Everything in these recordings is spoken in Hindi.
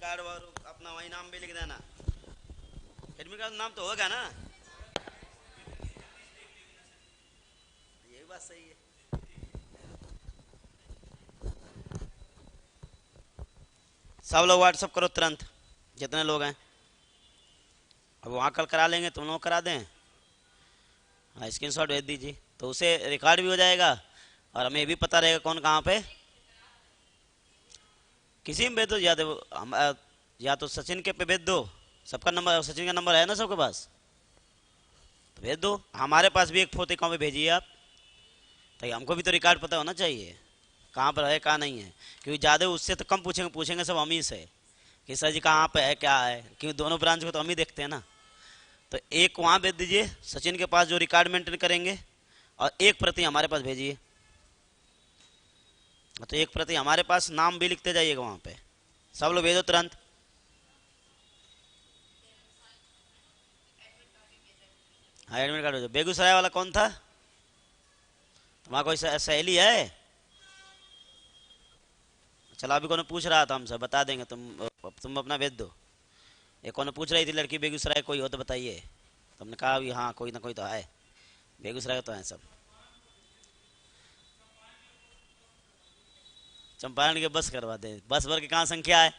कार्ड और अपना वही नाम भी लिख देना। एडमिट कार्ड नाम तो होगा ना। यही बात सही है। सब लोग व्हाट्सअप करो तुरंत, जितने लोग हैं। अब वहाँ कल करा लेंगे, तुम लोग करा दें। हाँ, स्क्रीन शॉट भेज दीजिए तो उसे रिकॉर्ड भी हो जाएगा और हमें भी पता रहेगा कौन कहाँ पे। किसी में भेज दो, या तो या तो सचिन के पे भेज दो। सबका नंबर, सचिन का नंबर है ना सबके पास, तो भेज दो। हमारे पास भी एक फोटो कॉपी भेजिए आप, ताकि हमको भी तो रिकॉर्ड पता होना चाहिए कहाँ पर है कहाँ नहीं है। क्योंकि ज़्यादा उससे तो कम पूछेंगे, पूछेंगे सब हम ही से कि सर जी कहाँ पे है क्या है, क्योंकि दोनों ब्रांच को तो हम ही देखते हैं ना। तो एक वहाँ भेज दीजिए सचिन के पास जो रिकॉर्ड मेंटेन करेंगे, और एक प्रति हमारे पास भेजिए। तो एक प्रति हमारे पास, नाम भी लिखते जाइएगा वहाँ पे। सब लोग भेजो तुरंत। हाँ, एडमिट कार्ड भेजो। बेगूसराय वाला कौन था तुम्हारा, कोई सहेली है? चलो, अभी कौन पूछ रहा था हमसे, बता देंगे। तुम अपना भेज दो। एक कौन पूछ रही थी लड़की बेगूसराय कोई हो तो बताइए। तुमने कहा अभी हाँ कोई ना कोई तो है, बेगूसराय तो है सब। चंपारण के बस करवा दे, बस भर की कहाँ संख्या है।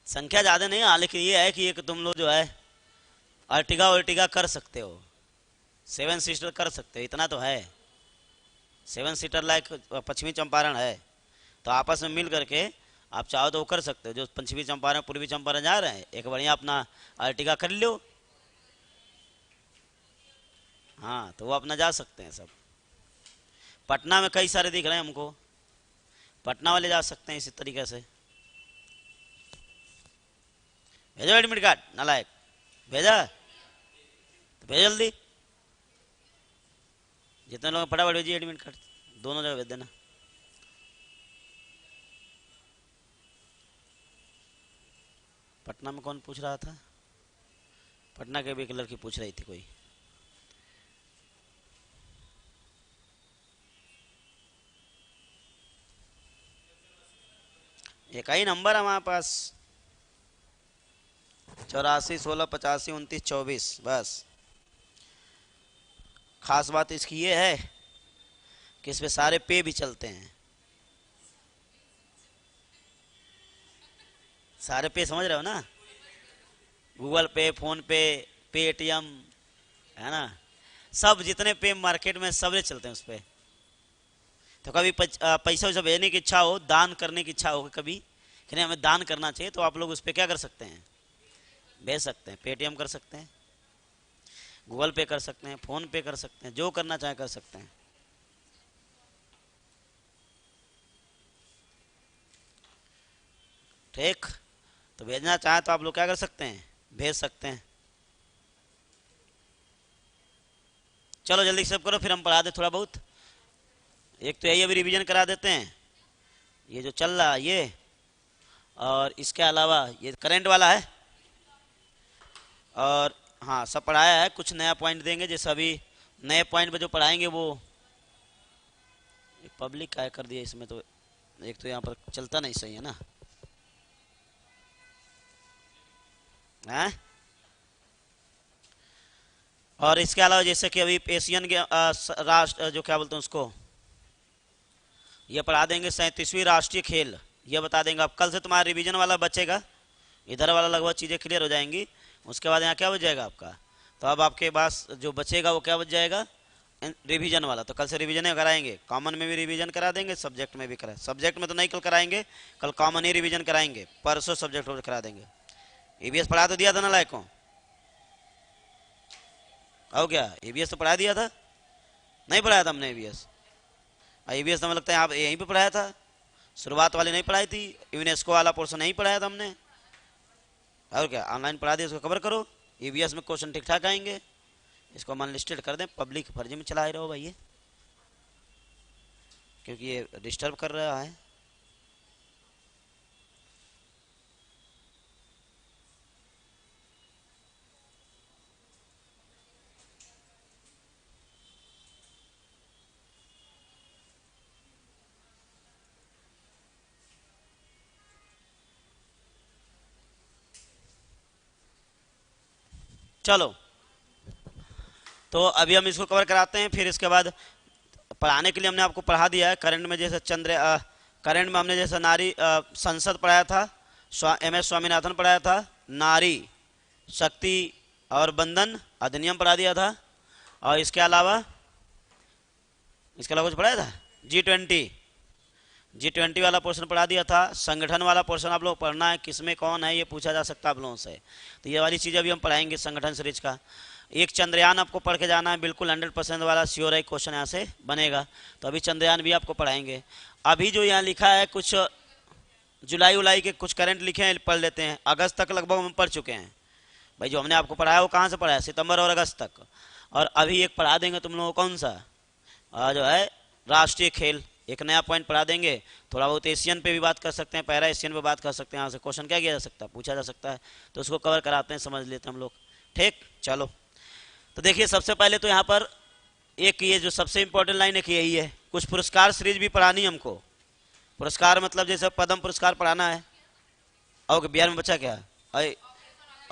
संख्या ज़्यादा नहीं है, लेकिन ये है कि एक तुम लोग जो है अर्टिगा वर्टिगा कर सकते हो, 7 सीटर कर सकते हो, इतना तो है। 7 सीटर लाइक पश्चिमी चंपारण है, तो आपस में मिल करके आप चाहो तो वो कर सकते हो। जो पश्चिमी चंपारण पूर्वी चंपारण जा रहे हैं, एक बढ़िया अपना अर्टिगा कर लो। हाँ, तो वो अपना जा सकते हैं सब। पटना में कई सारे दिख रहे हैं हमको, पटना वाले जा सकते हैं इसी तरीके से। भेजो एडमिट कार्ड नालायक। भेजा तो भेजो जल्दी। जितने लोग फटाफट भेजिए एडमिट कार्ड, दोनों जगह भेज देना। पटना में कौन पूछ रहा था? पटना के भी एक लड़की पूछ रही थी कोई। एक ही नंबर है हमारे पास, 84 16 85 29 24, बस। खास बात इसकी ये है कि इस पे सारे पे भी चलते हैं। सारे पे समझ रहे हो ना, गूगल पे, फोन पे, पेटीएम, है ना। सब जितने पे मार्केट में सब चलते हैं उस पे। तो कभी पैसा वैसा भेजने की इच्छा हो, दान करने की इच्छा हो कभी कि नहीं हमें दान करना चाहिए, तो आप लोग उस पर क्या कर सकते हैं, भेज सकते हैं। पेटीएम कर सकते हैं, गूगल पे कर सकते हैं, फोन पे कर सकते हैं, जो करना चाहे कर सकते हैं। ठीक, तो भेजना चाहे तो आप लोग क्या कर सकते हैं, भेज सकते हैं। चलो जल्दी सब करो, फिर हम पढ़ा दे थोड़ा बहुत। एक तो यही अभी रिवीजन करा देते हैं, ये जो चल रहा है ये, और इसके अलावा ये करंट वाला है। और हाँ, सब पढ़ाया है, कुछ नया पॉइंट देंगे, जैसे अभी नए पॉइंट पे जो पढ़ाएंगे वो पब्लिक का कर दिया इसमें। तो एक तो यहाँ पर चलता नहीं सही है ना, हैं। और इसके अलावा जैसे कि अभी एशियन के राष्ट्र जो क्या बोलते हैं उसको, ये पढ़ा देंगे 37वीं राष्ट्रीय खेल, ये बता देंगे। अब कल से तुम्हारा रिवीजन वाला बचेगा, इधर वाला लगभग चीज़ें क्लियर हो जाएंगी। उसके बाद यहाँ क्या बच जाएगा आपका, तो अब आपके पास जो बचेगा वो क्या बच जाएगा, रिवीजन वाला। तो कल से रिवीजन कराएंगे, कॉमन में भी रिवीजन करा देंगे, सब्जेक्ट में भी करा, सब्जेक्ट में तो नहीं कल कराएंगे, कल कॉमन ही रिवीजन कराएंगे, परसों सब्जेक्ट करा देंगे। ईवीएस पढ़ा तो दिया था ना लायकों, हो क्या? ईवीएस तो पढ़ा दिया था, नहीं पढ़ाया था हमने ईवीएस? ईवीएस तो हमें लगता है आप यहीं पे पढ़ाया था, शुरुआत वाली नहीं पढ़ाई थी, यूनेस्को वाला पोर्शन नहीं पढ़ाया था हमने। और क्या, ऑनलाइन पढ़ा दिया, उसको कवर करो। ईवीएस में क्वेश्चन ठीक ठाक आएंगे, इसको मन लिस्टेड कर दें, पब्लिक फर्जी में चला ही रहो भाई ये, क्योंकि ये डिस्टर्ब कर रहा है। चलो, तो अभी हम इसको कवर कराते हैं, फिर इसके बाद पढ़ाने के लिए हमने आपको पढ़ा दिया है करंट में। जैसे करंट में हमने जैसे नारी संसद पढ़ाया था, MS स्वामीनाथन पढ़ाया था, नारी शक्ति और बंधन अधिनियम पढ़ा दिया था, और इसके अलावा कुछ पढ़ाया था, G20 वाला पोर्शन पढ़ा दिया था। संगठन वाला पोर्शन आप लोग पढ़ना है, किसमें कौन है ये पूछा जा सकता है आप लोगों से, तो ये वाली चीज़ अभी हम पढ़ाएंगे संगठन सीरीज का। एक चंद्रयान आपको पढ़ के जाना है, बिल्कुल 100% वाला श्योर है क्वेश्चन यहाँ से बनेगा, तो अभी चंद्रयान भी आपको पढ़ाएंगे। अभी जो यहाँ लिखा है कुछ जुलाई उलाई के कुछ करंट लिखे हैं, पढ़ लेते हैं। अगस्त तक लगभग हम पढ़ चुके हैं भाई, जो हमने आपको पढ़ाया वो कहाँ से पढ़ा है, सितंबर और अगस्त तक। और अभी एक पढ़ा देंगे तुम लोगों को, कौन सा जो है राष्ट्रीय खेल, एक नया पॉइंट पढ़ा देंगे। थोड़ा बहुत एशियन पे भी बात कर सकते हैं, पैरा एशियन पे बात कर सकते हैं, यहाँ से क्वेश्चन क्या किया जा सकता है, पूछा जा सकता है, तो उसको कवर कराते हैं, समझ लेते हैं हम लोग। ठीक, चलो तो देखिए सबसे पहले तो यहाँ पर एक ये जो सबसे इंपॉर्टेंट लाइन है यही है, कुछ पुरस्कार सीरीज भी पढ़ानी हमको। पुरस्कार मतलब जैसे पद्म पुरस्कार पढ़ाना है, और बिहार में बच्चा क्या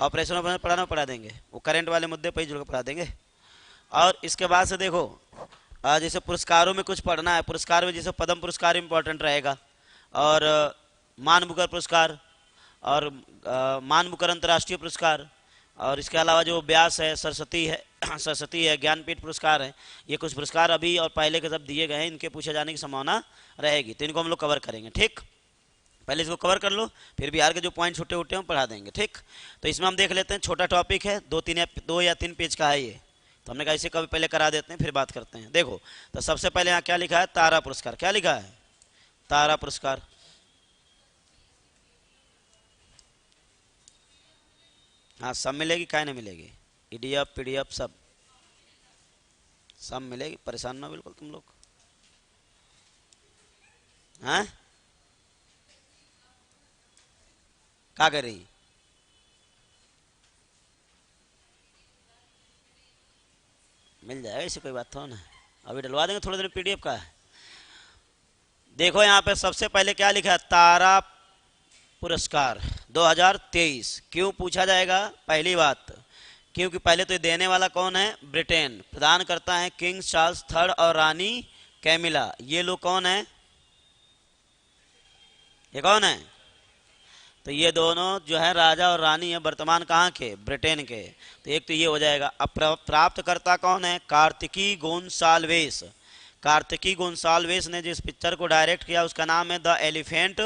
ऑपरेशन पढ़ा देंगे, वो करंट वाले मुद्दे पर ही जुड़ पढ़ा देंगे। और इसके बाद से देखो जैसे पुरस्कारों में कुछ पढ़ना है, पुरस्कार में जैसे पद्म पुरस्कार इंपॉर्टेंट रहेगा, और मान मुकर पुरस्कार, और मान मुकर अंतर्राष्ट्रीय पुरस्कार, और इसके अलावा जो व्यास है, सरस्वती है, ज्ञानपीठ पुरस्कार है, ये कुछ पुरस्कार अभी और पहले के सब दिए गए हैं, इनके पूछे जाने की संभावना रहेगी, तो इनको हम लोग कवर करेंगे। ठीक, पहले इसको कवर कर लो, फिर बिहार के जो पॉइंट छूटे उठे हैं पढ़ा देंगे। ठीक, तो इसमें हम देख लेते हैं, छोटा टॉपिक है, 2 या 3 पेज का है ये, तो हमने कहा इसे कभी पहले करा देते हैं फिर बात करते हैं। देखो तो सबसे पहले यहाँ क्या लिखा है, तारा पुरस्कार। क्या लिखा है, तारा पुरस्कार। हाँ सब मिलेगी, काय नहीं मिलेगी, EDF PDF सब मिलेगी, परेशान ना बिल्कुल तुम लोग। हाँ क्या कर रही, मिल जाएगा, इसे कोई बात थोड़ा ना, अभी डलवा देंगे थोड़े दिन PDF का। देखो यहाँ पे सबसे पहले क्या लिखा है, तारा पुरस्कार 2023। क्यों पूछा जाएगा, पहली बात क्योंकि पहले तो ये देने वाला कौन है, ब्रिटेन, प्रदान करता है किंग चार्ल्स III और रानी कैमिला। ये लोग कौन है, ये कौन है, तो ये दोनों जो है राजा और रानी है, वर्तमान कहाँ के, ब्रिटेन के। तो एक तो ये हो जाएगा। अब प्राप्तकर्ता कौन है, कार्तिकी गोंसाल्वेस। कार्तिकी गोंसाल्वेस ने जिस पिक्चर को डायरेक्ट किया उसका नाम है the elephant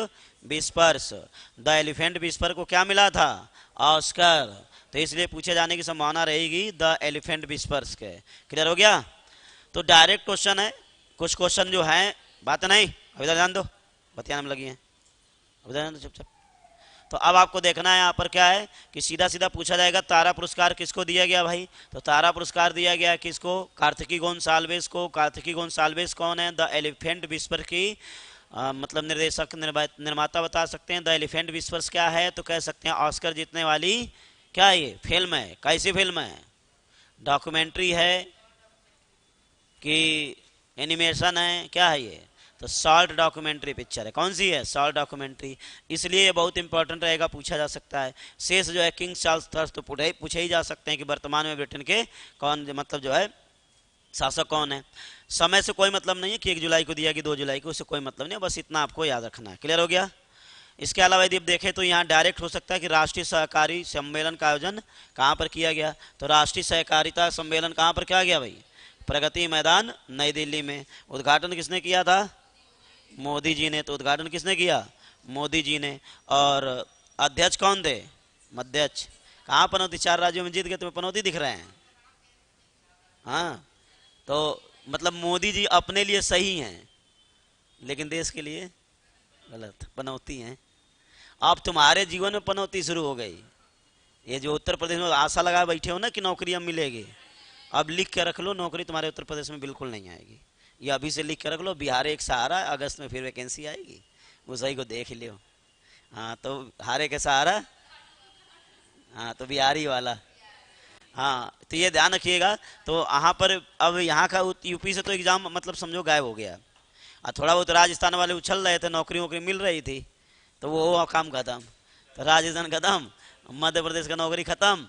whispers. The elephant whisper को क्या मिला था, ऑस्कर, तो इसलिए पूछे जाने की संभावना रहेगी द एलिफेंट विस्पर्स के। क्लियर हो गया, तो डायरेक्ट क्वेश्चन है, कुछ क्वेश्चन जो है बात नहीं, अभी ध्यान दो, बतियाने में लगी है, अभी ध्यान दो चुपचाप। तो अब आपको देखना है यहाँ पर क्या है कि सीधा सीधा पूछा जाएगा तारा पुरस्कार किसको दिया गया भाई, तो तारा पुरस्कार दिया गया किसको, कार्तिकी गोंसाल्वेस को। कार्तिकी गोंसाल्वेस कौन है, द एलिफेंट विस्पर की मतलब निर्देशक निर्माता बता सकते हैं। द एलिफेंट विस्पर्स क्या है, तो कह सकते हैं ऑस्कर जीतने वाली क्या है, ये फिल्म है। कैसी फिल्म है, डॉक्यूमेंट्री है कि एनिमेशन है, क्या है ये, तो शॉर्ट डॉक्यूमेंट्री पिक्चर है। कौन सी है, शॉर्ट डॉक्यूमेंट्री, इसलिए ये बहुत इंपॉर्टेंट रहेगा, पूछा जा सकता है। शेष जो है किंग चार्ल्स III तो पूछे ही जा सकते हैं कि वर्तमान में ब्रिटेन के कौन मतलब जो है शासक कौन है। समय से कोई मतलब नहीं है कि 1 जुलाई को दिया कि 2 जुलाई को, उससे कोई मतलब नहीं है, बस इतना आपको याद रखना है। क्लियर हो गया। इसके अलावा यदि आप देखें तो यहाँ डायरेक्ट हो सकता है कि राष्ट्रीय सहकारी सम्मेलन का आयोजन कहाँ पर किया गया, तो राष्ट्रीय सहकारिता सम्मेलन कहाँ पर किया गया भाई, प्रगति मैदान नई दिल्ली में। उद्घाटन किसने किया था, मोदी जी ने, तो उद्घाटन किसने किया, मोदी जी ने। और अध्यक्ष कौन थे, मध्यक्ष। कहाँ पनौती, 4 राज्यों में जीत गए, तुम्हें पनौती दिख रहे हैं। हाँ तो मतलब मोदी जी अपने लिए सही हैं लेकिन देश के लिए गलत, पनौती हैं। अब तुम्हारे जीवन में पनौती शुरू हो गई, ये जो उत्तर प्रदेश में आशा लगा बैठे हो ना कि नौकरी अब मिलेगी, अब लिख के रख लो, नौकरी तुम्हारे उत्तर प्रदेश में बिल्कुल नहीं आएगी। ये अभी से लिख के रख लो, बिहार एक सहारा, अगस्त में फिर वैकेंसी आएगी, उसी को देख लियो। हाँ तो हारे के सहारा, हाँ तो बिहारी वाला, हाँ तो ये ध्यान रखिएगा। तो यहाँ पर अब यहाँ का यूपी से तो एग्जाम मतलब समझो गायब हो गया, और थोड़ा बहुत राजस्थान वाले उछल रहे थे, नौकरी वोकरी मिल रही थी, तो वो काम खत्म, तो राजस्थान खत्म, मध्य प्रदेश का नौकरी खत्म,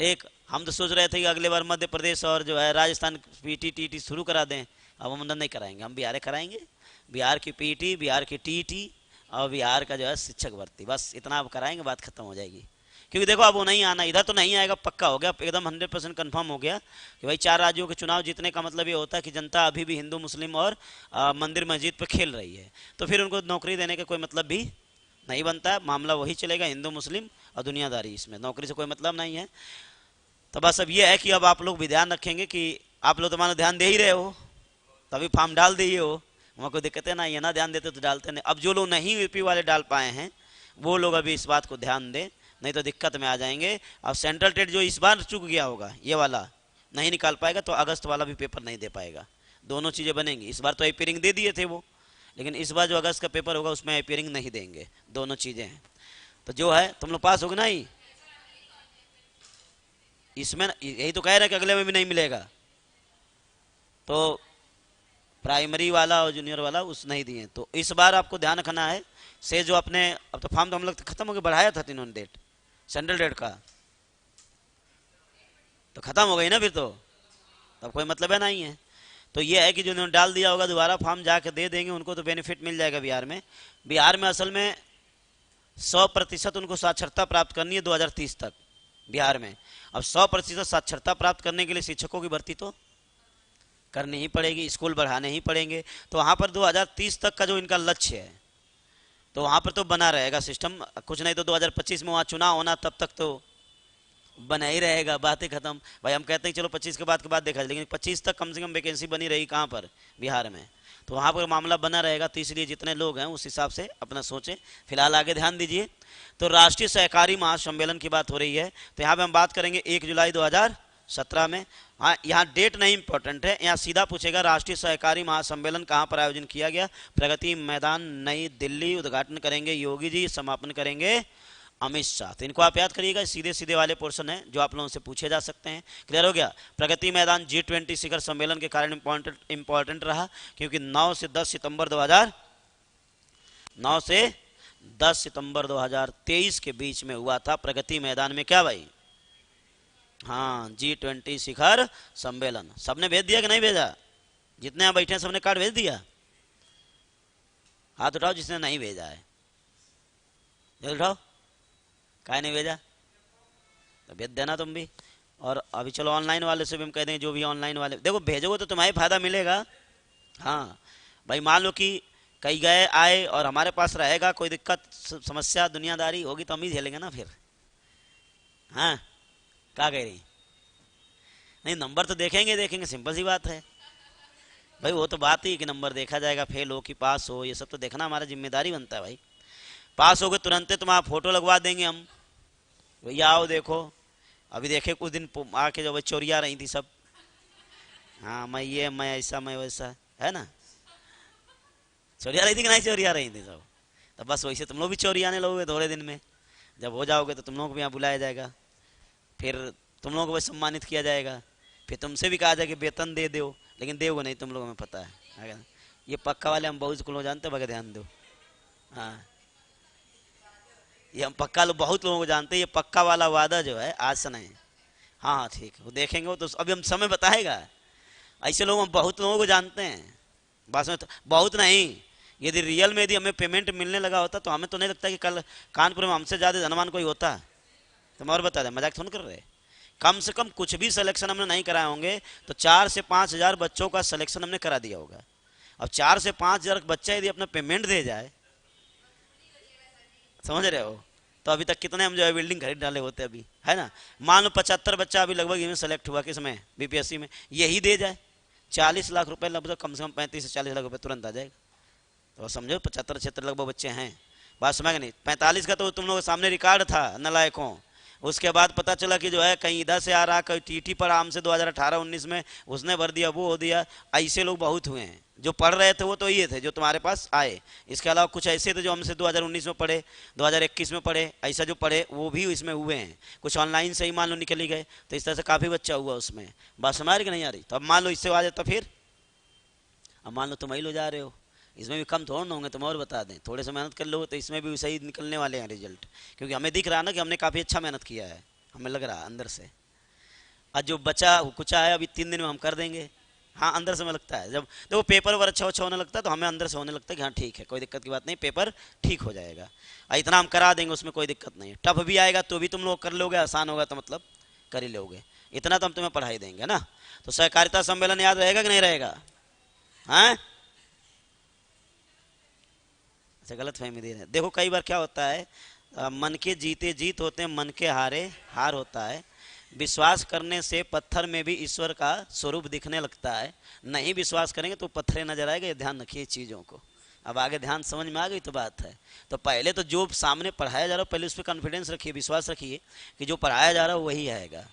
एक हम तो सोच रहे थे कि अगले बार मध्य प्रदेश और जो है राजस्थान पीटी टीटी शुरू करा दें, अब हम नहीं कराएंगे, हम बिहार कराएंगे। बिहार की पीटी, बिहार की टीटी और बिहार का जो है शिक्षक भर्ती, बस इतना अब कराएंगे, बात खत्म हो जाएगी। क्योंकि देखो अब वो नहीं आना, इधर तो नहीं आएगा, पक्का हो गया, एकदम 100% कन्फर्म हो गया कि भाई 4 राज्यों के चुनाव जीतने का मतलब ये होता है कि जनता अभी भी हिंदू मुस्लिम और मंदिर मस्जिद पर खेल रही है, तो फिर उनको नौकरी देने का कोई मतलब भी नहीं बनता है। मामला वही चलेगा, हिंदू मुस्लिम और दुनियादारी, इसमें नौकरी से कोई मतलब नहीं है। तो बस अब ये है कि अब आप लोग भी ध्यान रखेंगे कि आप लोग तो मानो ध्यान दे ही रहे हो, तभी फॉर्म डाल दिए हो, वहाँ कोई दिक्कतें ना, ये ना ध्यान देते तो डालते नहीं। अब जो लोग नहीं यूपी वाले डाल पाए हैं वो लोग अभी इस बात को ध्यान दें, नहीं तो दिक्कत में आ जाएंगे। अब सेंट्रल टेट जो इस बार चूक गया होगा, ये वाला नहीं निकाल पाएगा तो अगस्त वाला भी पेपर नहीं दे पाएगा। दोनों चीज़ें बनेंगी। इस बार तो अपियरिंग दे दिए थे वो, लेकिन इस बार जो अगस्त का पेपर होगा उसमें अपियरिंग नहीं देंगे, दोनों चीज़ें हैं। तो जो है तुम लोग पास होगे ना ही इसमें, यही तो कह रहे हैं कि अगले में भी नहीं मिलेगा। तो प्राइमरी वाला और जूनियर वाला उस नहीं दिए, तो इस बार आपको ध्यान रखना है से जो अपने, अब तो फॉर्म तो हम लोग खत्म हो गया, बढ़ाया था इन्होंने डेट, सेंट्रल डेट का तो खत्म हो गई ना, फिर तो तब कोई मतलब है नहीं है। तो ये है कि जो उन्होंने डाल दिया होगा दोबारा फॉर्म जाके दे देंगे, उनको तो बेनिफिट मिल जाएगा। बिहार में, बिहार में असल में 100% उनको साक्षरता प्राप्त करनी है 2030 तक बिहार में। अब 100% साक्षरता प्राप्त करने के लिए शिक्षकों की भर्ती तो करनी ही पड़ेगी, स्कूल बढ़ाने ही पड़ेंगे। तो वहाँ पर 2030 तक का जो इनका लक्ष्य है तो वहाँ पर तो बना रहेगा सिस्टम, कुछ नहीं तो 2025 में वहाँ चुनाव होना, तब तक तो बना ही रहेगा, बातें खत्म। भाई हम कहते हैं चलो 25 के बाद देखा, लेकिन 25 तक कम से कम वैकेंसी बनी रही कहाँ पर, बिहार में, तो वहाँ पर मामला बना रहेगा। तो इसलिए जितने लोग हैं उस हिसाब से अपना सोचें। फिलहाल आगे ध्यान दीजिए। तो राष्ट्रीय सहकारी महासम्मेलन की बात हो रही है, तो यहाँ पर हम बात करेंगे 1 जुलाई 2017 में। हाँ, यहाँ डेट नहीं इंपॉर्टेंट है, यहाँ सीधा पूछेगा राष्ट्रीय सहकारी महासम्मेलन कहाँ पर आयोजन किया गया। प्रगति मैदान, नई दिल्ली। उद्घाटन करेंगे योगी जी, समापन करेंगे अमित शाह। तो इनको आप याद करिएगा, सीधे सीधे वाले पोर्शन है जो आप लोगों से पूछे जा सकते हैं। क्लियर हो गया। प्रगति मैदान G20 शिखर सम्मेलन के कारण इंपॉर्टेंट रहा, क्योंकि 9 से 10 सितंबर 2023 के बीच में हुआ था प्रगति मैदान में। क्या भाई? हाँ, G20 शिखर सम्मेलन। सबने भेज दिया कि नहीं भेजा? जितने यहाँ बैठे हैं सबने कार्ड भेज दिया? हाथ उठाओ जिसने नहीं भेजा है, उठाओ। काहे नहीं भेजा? तो भेज देना तुम भी। और अभी चलो ऑनलाइन वाले से भी हम कह देंगे, जो भी ऑनलाइन वाले, देखो भेजोगे तो तुम्हारे फायदा मिलेगा। हाँ भाई, मान लो कि कहीं गए आए और हमारे पास रहेगा, कोई दिक्कत समस्या दुनियादारी होगी तो हम ही झेलेंगे ना फिर। हाँ, क्या कह रही? नहीं, नंबर तो देखेंगे, सिंपल सी बात है भाई। वो तो बात ही कि नंबर देखा जाएगा, फेल हो कि पास हो, ये सब तो देखना हमारा जिम्मेदारी बनता है भाई। पास हो गए तुरंत तुम्हारा फोटो लगवा देंगे हम, भैया आओ देखो। अभी देखे कुछ दिन आके जो चोरियाँ रही थी सब, हाँ मैं ये, मैं ऐसा, मैं वैसा, है ना? चोरियाँ रही थी कि नहीं चोरियाँ रही थी सब? तो बस वैसे तुम लोग भी चोरियाने लगोगे थोड़े दिन में। जब हो जाओगे तो तुम लोग को भी यहाँ बुलाया जाएगा, फिर तुम लोगों को भी सम्मानित किया जाएगा, फिर तुमसे भी कहा जाएगा वेतन दे दो, लेकिन देवो नहीं तुम लोगों में पता है। ये पक्का वाले हम बहुत लोग जानते हैं, बगैर ध्यान दो। हाँ, ये हम पक्का लोग बहुत लोगों को जानते हैं, ये पक्का वाला वादा जो है आज से नहीं। हाँ हाँ ठीक है, वो देखेंगे, वो तो अभी हम समय बताएगा। ऐसे लोग हम बहुत लोगों को जानते हैं, बस में तो बहुत नहीं। यदि रियल में यदि हमें पेमेंट मिलने लगा होता तो हमें तो नहीं लगता कि कल कानपुर में हमसे ज़्यादा धनवान कोई होता। तुम और बता दें, मजाक थोड़ा कर रहे। कम से कम कुछ भी सिलेक्शन हमने नहीं कराए होंगे तो 4 से 5 हज़ार बच्चों का सिलेक्शन हमने करा दिया होगा। अब 4 से 5 हज़ार बच्चा यदि अपना पेमेंट दे जाए, समझ रहे हो, तो अभी तक कितने हम जो है बिल्डिंग खरीद डाले होते अभी, है ना? मान लो 75 बच्चा अभी लगभग इनमें सेलेक्ट हुआ, किसमें? बीपीएससी में। यही दे जाए 40 लाख रुपए, लगभग कम से कम 35 से 40 लाख रुपए तुरंत आ जाएगा। तो समझो 75-76 लगभग बच्चे हैं। बात समझ नहीं? 45 का तो तुम लोगों के सामने रिकॉर्ड था नलायकों। उसके बाद पता चला कि जो है कहीं इधर से आ रहा, कहीं टीटी पर आम से 2018-19 में उसने भर दिया, वो हो दिया। ऐसे लोग बहुत हुए हैं। जो पढ़ रहे थे वो तो ये थे जो तुम्हारे पास आए, इसके अलावा कुछ ऐसे थे जो हमसे 2019 में पढ़े, 2021 में पढ़े, ऐसा जो पढ़े वो भी इसमें हुए हैं। कुछ ऑनलाइन से ही मान लो निकली गए, तो इस तरह से काफ़ी बच्चा हुआ उसमें। बात समझ रही कि नहीं आ रही? तो अब मान लो इससे आ जाता, फिर अब मान लो तुम ही लो जा रहे हो, इसमें भी कम थोड़ा ना होंगे। तुम और बता दें, थोड़े से मेहनत कर लो तो इसमें भी सही निकलने वाले हैं रिजल्ट, क्योंकि हमें दिख रहा ना कि हमने काफ़ी अच्छा मेहनत किया है, हमें लग रहा अंदर से। और जो बचा कुचा है अभी 3 दिन में हम कर देंगे। हाँ अंदर से हमें लगता है जब देखो पेपर वर्क अच्छा होने लगता है तो हमें अंदर से होने लगता है कि हाँ ठीक है, कोई दिक्कत की बात नहीं, पेपर ठीक हो जाएगा। और इतना हम करा देंगे, उसमें कोई दिक्कत नहीं है। टफ भी आएगा तो भी तुम लोग कर लोगे, आसान होगा तो मतलब कर ही लोगे। इतना तो हम तुम्हें पढ़ाई देंगे ना। तो सहकारिता सम्मेलन याद रहेगा कि नहीं रहेगा? हाँ, अच्छा गलत फहमी दे रहे हैं। देखो कई बार क्या होता है, मन के जीते जीत होते हैं, मन के हारे हार होता है। विश्वास करने से पत्थर में भी ईश्वर का स्वरूप दिखने लगता है। नहीं विश्वास करेंगे तो पत्थरे नजर आएगा। ये ध्यान रखिए चीज़ों को। अब आगे ध्यान समझ में आ गई तो बात है। तो पहले तो जो सामने पढ़ाया जा रहा है पहले उस पर कॉन्फिडेंस रखिए, विश्वास रखिए कि जो पढ़ाया जा रहा है वही आएगा।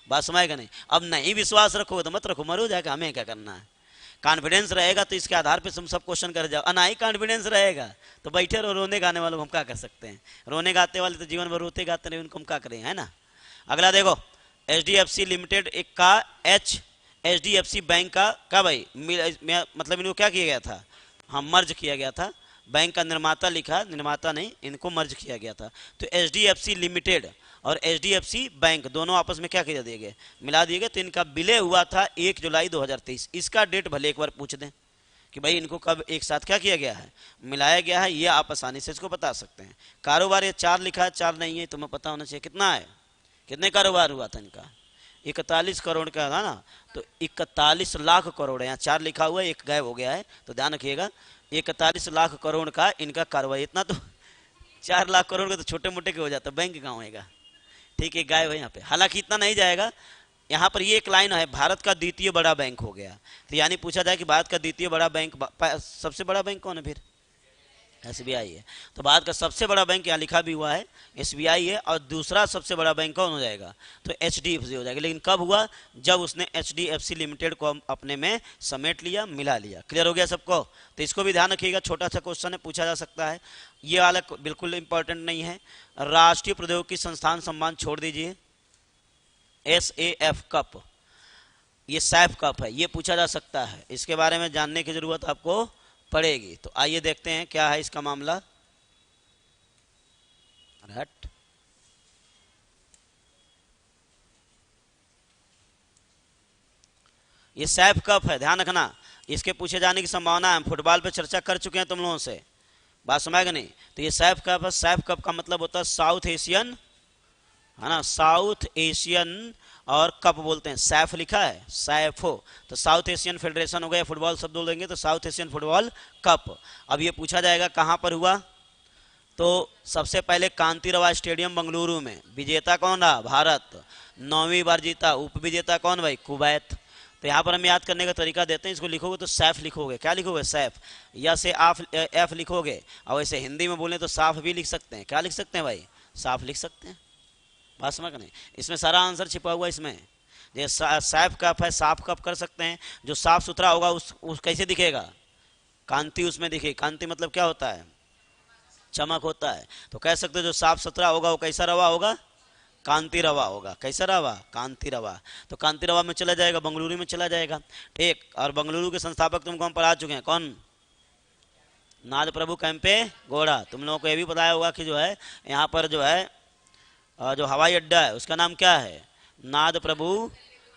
बात समझेगा नहीं? अब नहीं विश्वास रखो तो मत रखो, मरो जाएगा, हमें क्या करना है। कॉन्फिडेंस रहेगा तो इसके आधार पे तुम सब क्वेश्चन कर जाओ। अनाही कॉन्फिडेंस रहेगा तो बैठे रहो। रोने गाने वालों को हम क्या कर सकते हैं? रोने गाते वाले तो जीवन भर रोते गाते रहे, उनको हम क्या करें, है ना। अगला देखो, HDFC लिमिटेड एक का HDFC बैंक का क्या भाई मतलब इनको क्या किया गया था? हाँ मर्ज किया गया था। बैंक का निर्माता लिखा, निर्माता नहीं, इनको मर्ज किया गया था। तो HDFC लिमिटेड और HDFC बैंक दोनों आपस में क्या किया दिए गए, मिला दिए गए। तो इनका विलय हुआ था 1 जुलाई 2023। इसका डेट भले एक बार पूछ दें कि भाई इनको कब एक साथ क्या किया गया है, मिलाया गया है, ये आप आसानी से इसको बता सकते हैं। कारोबार ये 4 लिखा है, 4 नहीं है, तुम्हें पता होना चाहिए कितना है, कितने कारोबार हुआ था इनका। 41 करोड़ का था ना, तो 41 लाख करोड़ है। यहाँ 4 लिखा हुआ है, एक गायब हो गया है, तो ध्यान रखिएगा। 41 लाख करोड़ का इनका कारोबार। इतना तो 4 लाख करोड़ का तो छोटे मोटे के हो जाता, बैंक कहाँ होएगा। ठीक है, गायब है यहाँ पे। हालांकि इतना नहीं जाएगा। यहाँ पर ये एक लाइन है, भारत का द्वितीय बड़ा बैंक हो गया। तो यानी पूछा जाए कि भारत का द्वितीय बड़ा बैंक, सबसे बड़ा बैंक कौन है फिर? SBI है। तो भारत का सबसे बड़ा बैंक यहाँ लिखा भी हुआ है SBI है। और दूसरा सबसे बड़ा बैंक कौन हो जाएगा? तो HDFC हो जाएगा। लेकिन कब हुआ? जब उसने HDFC लिमिटेड को अपने में समेट लिया, मिला लिया। क्लियर हो गया सबको? तो इसको भी ध्यान रखिएगा, छोटा सा क्वेश्चन है, पूछा जा सकता है। ये वाला बिल्कुल इंपॉर्टेंट नहीं है। राष्ट्रीय प्रौद्योगिकी संस्थान सम्मान छोड़ दीजिए, SAF कप, ये सैफ कप है, ये पूछा जा सकता है। इसके बारे में जानने की जरूरत आपको पड़ेगी। तो आइए देखते हैं क्या है इसका मामला। हट, ये सैफ कप है, ध्यान रखना। इसके पूछे जाने की संभावना है। हम फुटबॉल पे चर्चा कर चुके हैं तुम लोगों से, बात समझ नहीं। तो ये सैफ कप है। सैफ कप का मतलब होता है साउथ एशियन, है ना, साउथ एशियन। और कप बोलते हैं, सैफ लिखा है, सैफो। तो साउथ एशियन फेडरेशन हो गया, फुटबॉल शब्द बोलेंगे तो साउथ एशियन फुटबॉल कप। अब ये पूछा जाएगा कहां पर हुआ, तो सबसे पहले कांतिरवा स्टेडियम बेंगलुरु में। विजेता कौन रहा? भारत। 9वीं बार जीता। उप विजेता कौन भाई? कुवैत। तो यहाँ पर हम याद करने का तरीका देते हैं। इसको लिखोगे तो सैफ लिखोगे। क्या लिखोगे? सैफ। या से आफ एफ लिखोगे। और वैसे हिंदी में बोले तो साफ भी लिख सकते हैं। क्या लिख सकते हैं भाई? साफ लिख सकते हैं। बात समझ नहीं, इसमें सारा आंसर छिपा हुआ है इसमें। जैसे सैफ कप है, साफ कप कर सकते हैं। जो साफ सुथरा होगा उस कैसे दिखेगा? कांति उसमें दिखे। कांति मतलब क्या होता है? चमक होता है। तो कह सकते हो जो साफ सुथरा होगा वो कैसा रवा होगा? कांति रवा होगा। कैसा रवा? कांति रवा। तो कांति रवा में चला जाएगा, बेंगलुरु में चला जाएगा। ठीक। और बेंगलुरु के संस्थापक तुमको हम पढ़ा चुके हैं, कौन? नाद प्रभु कैंपे गौड़ा। तुम लोगों को ये भी बताया होगा कि जो है यहाँ पर जो है जो हवाई अड्डा है उसका नाम क्या है? नाद प्रभु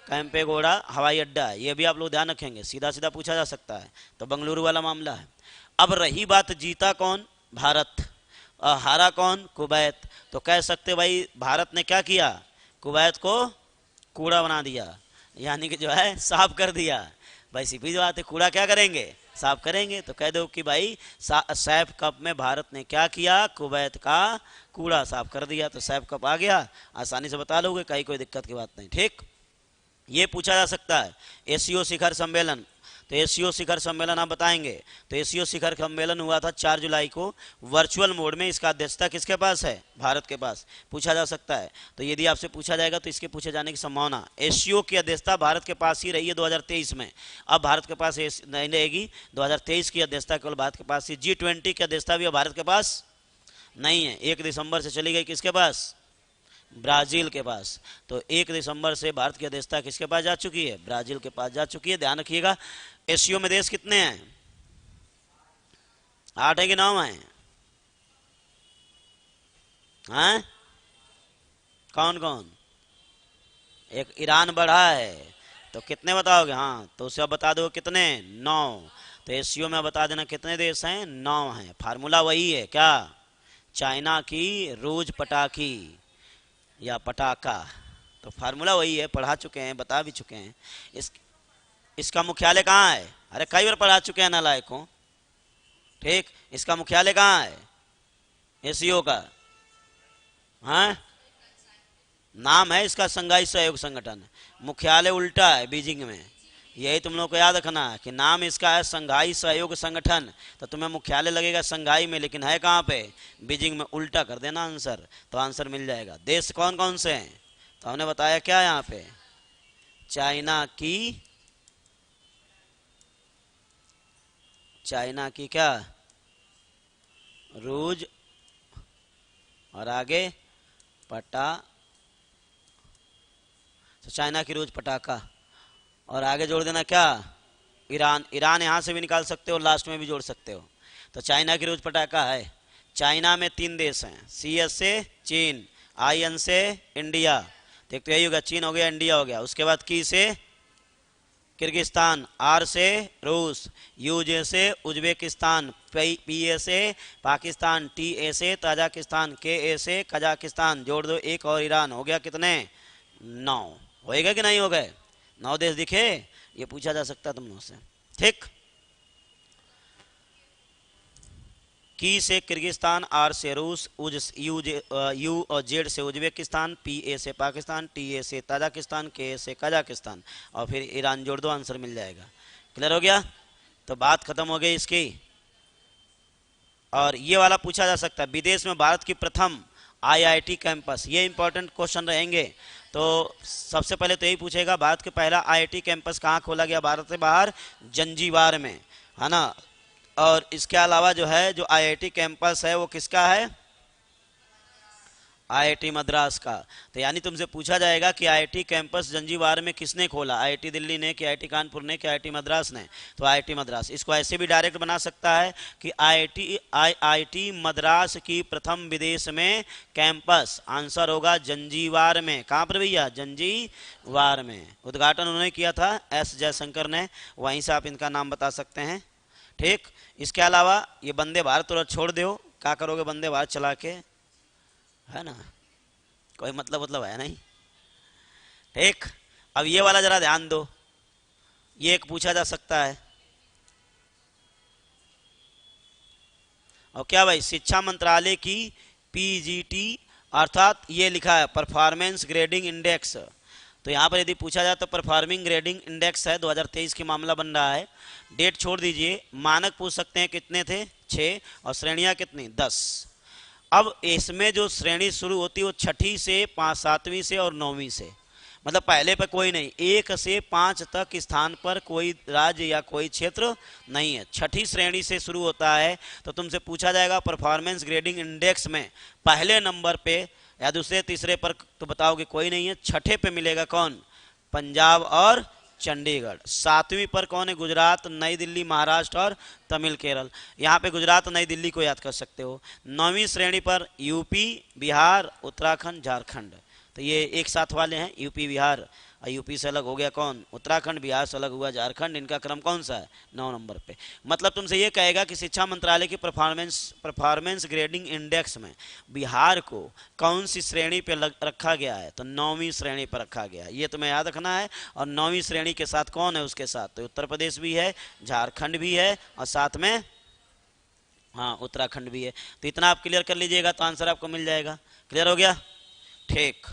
कैंपेगौड़ा हवाई अड्डा है। ये भी आप लोग ध्यान रखेंगे, सीधा सीधा पूछा जा सकता है। तो बेंगलुरु वाला मामला है। अब रही बात, जीता कौन? भारत। और हारा कौन? कुवैत। तो कह सकते भाई भारत ने क्या किया? कुवैत को कूड़ा बना दिया, यानी कि जो है साफ कर दिया। भाई सीधी बात है, कूड़ा क्या करेंगे? साफ करेंगे। तो कह दो कि भाई सैफ कप में भारत ने क्या किया? कुवैत का कूड़ा साफ कर दिया। तो सैफ कप आ गया, आसानी से बता लोगे, कहीं कोई दिक्कत की बात नहीं। ठीक। ये पूछा जा सकता है। एसीओ शिखर सम्मेलन, तो एसीओ शिखर सम्मेलन आप बताएंगे। तो एसीओ शिखर सम्मेलन हुआ था 4 जुलाई को वर्चुअल मोड में। इसका अध्यक्षता किसके पास है? भारत के पास। पूछा जा सकता है। तो यदि आपसे पूछा जाएगा तो इसके पूछे जाने की संभावना, एसीओ की अध्यक्षता भारत के पास ही रही है 2023 में। अब भारत के पास नहीं रहेगी। 2023 की अध्यक्षता केवल भारत के पास ही। G20 की अध्यक्षता भी भारत के पास नहीं है। 1 दिसंबर से चली गई किसके पास? ब्राजील के पास। तो 1 दिसंबर से भारत की अध्यक्षता किसके पास जा चुकी है? ब्राजील के पास जा चुकी है। ध्यान रखिएगा। एशियो में देश कितने हैं? 8 है कि 9 है? हैं? कौन कौन? एक ईरान बढ़ा है, तो कितने बताओगे? हाँ, तो उसे अब बता दो कितने, 9। तो एशियो में बता देना कितने देश हैं, 9 हैं। फार्मूला वही है क्या, चाइना की रोज पटाखी या पटाखा, तो फार्मूला वही है, पढ़ा चुके हैं, बता भी चुके हैं। इस इसका मुख्यालय कहाँ है? अरे कई बार पढ़ा चुके हैं नालायकों। ठीक, इसका मुख्यालय कहाँ है एसीओ का? हाँ, नाम है इसका संघाई सहयोग संगठन, मुख्यालय उल्टा है बीजिंग में। यही तुम लोग को याद रखना है कि नाम इसका है संघाई सहयोग संगठन, तो तुम्हें मुख्यालय लगेगा संघाई में, लेकिन है कहाँ पे, बीजिंग में। उल्टा कर देना आंसर, तो आंसर मिल जाएगा। देश कौन कौन से हैं, तो हमने बताया क्या यहाँ पे, चाइना की क्या, रूज, और आगे पटा, तो चाइना की रोज पटाखा, और आगे जोड़ देना क्या, ईरान। ईरान यहाँ से भी निकाल सकते हो, लास्ट में भी जोड़ सकते हो। तो चाइना की रोज पटाखा है। चाइना में 3 देश हैं, CS से चीन, IN से इंडिया। देख तो यही होगा, चीन हो गया, इंडिया हो गया। उसके बाद की से किर्गिस्तान, R से रूस, UJ से उज्बेकिस्तान, PA से पाकिस्तान, TA से ताजिकिस्तान, KA से कजाकिस्तान। जोड़ दो एक और ईरान, हो गया कितने, 9। होएगा कि नहीं हो गए, 9 देश दिखे, ये पूछा जा सकता तुम लोग से। ठीक, की से किर्गिस्तान, R से रूस, U और Z से उज्बेकिस्तान, PA से पाकिस्तान, TA से ताजिकिस्तान, KA से कजाकिस्तान, और फिर ईरान जोड़ दो, आंसर मिल जाएगा। क्लियर हो गया? तो बात खत्म हो गई इसकी। और ये वाला पूछा जा सकता है, विदेश में भारत की प्रथम IIT कैंपस, ये इंपॉर्टेंट क्वेश्चन रहेंगे। तो सबसे पहले तो यही पूछेगा, भारत के पहला IIT कैंपस कहाँ खोला गया भारत से बाहर, जंजीबार में, है ना। और इसके अलावा जो है, जो IIT कैंपस है वो किसका है, IIT मद्रास का। तो यानी तुमसे पूछा जाएगा कि IIT कैंपस जंजीबार में किसने खोला, IIT दिल्ली ने, कि IIT कानपुर ने, कि IIT मद्रास ने, तो IIT मद्रास। इसको ऐसे भी डायरेक्ट बना सकता है कि IIT मद्रास की प्रथम विदेश में कैंपस, आंसर होगा जंजीबार में। कहाँ पर भैया, जंजीबार में। उद्घाटन उन्होंने किया था, S जयशंकर ने, वहीं से आप इनका नाम बता सकते हैं। ठीक, इसके अलावा ये वंदे भारत थोड़ा छोड़ दो, क्या करोगे वंदे भारत चला के, है ना, कोई मतलब है नहीं। ठीक, अब ये वाला जरा ध्यान दो, ये एक पूछा जा सकता है। और क्या भाई, शिक्षा मंत्रालय की PGT, अर्थात ये लिखा है परफॉर्मेंस ग्रेडिंग इंडेक्स। तो यहाँ पर यदि पूछा जाए तो परफॉर्मिंग ग्रेडिंग इंडेक्स है, 2023 की मामला बन रहा है। डेट छोड़ दीजिए, मानक पूछ सकते हैं कितने थे, 6, और श्रेणियाँ कितनी, 10। अब इसमें जो श्रेणी शुरू होती है वो 6ठी से 7वीं से और 9वीं से, मतलब पहले पर कोई नहीं, 1 से 5 तक स्थान पर कोई राज्य या कोई क्षेत्र नहीं है। 6ठी श्रेणी से शुरू होता है। तो तुमसे पूछा जाएगा परफॉर्मेंस ग्रेडिंग इंडेक्स में पहले नंबर पे या दूसरे तीसरे पर, तो बताओगे कोई नहीं है। 6ठे पे मिलेगा कौन, पंजाब और चंडीगढ़। 7वीं पर कौन है, गुजरात, नई दिल्ली, महाराष्ट्र और तमिल केरल। यहाँ पे गुजरात नई दिल्ली को याद कर सकते हो। 9वीं श्रेणी पर UP, बिहार, उत्तराखंड, झारखंड। तो ये एक साथ वाले हैं, UP बिहार, और UP से अलग हो गया कौन, उत्तराखंड, बिहार से अलग हुआ झारखंड। इनका क्रम कौन सा है, 9 नंबर पे। मतलब तुमसे ये कहेगा कि शिक्षा मंत्रालय की परफॉर्मेंस ग्रेडिंग इंडेक्स में बिहार को कौन सी श्रेणी पे रखा गया है, तो 9वीं श्रेणी पर रखा गया है, ये तुम्हें याद रखना है। और 9वीं श्रेणी के साथ कौन है, उसके साथ तो उत्तर प्रदेश भी है, झारखंड भी है, और साथ में हाँ उत्तराखंड भी है। तो इतना आप क्लियर कर लीजिएगा, तो आंसर आपको मिल जाएगा। क्लियर हो गया? ठीक,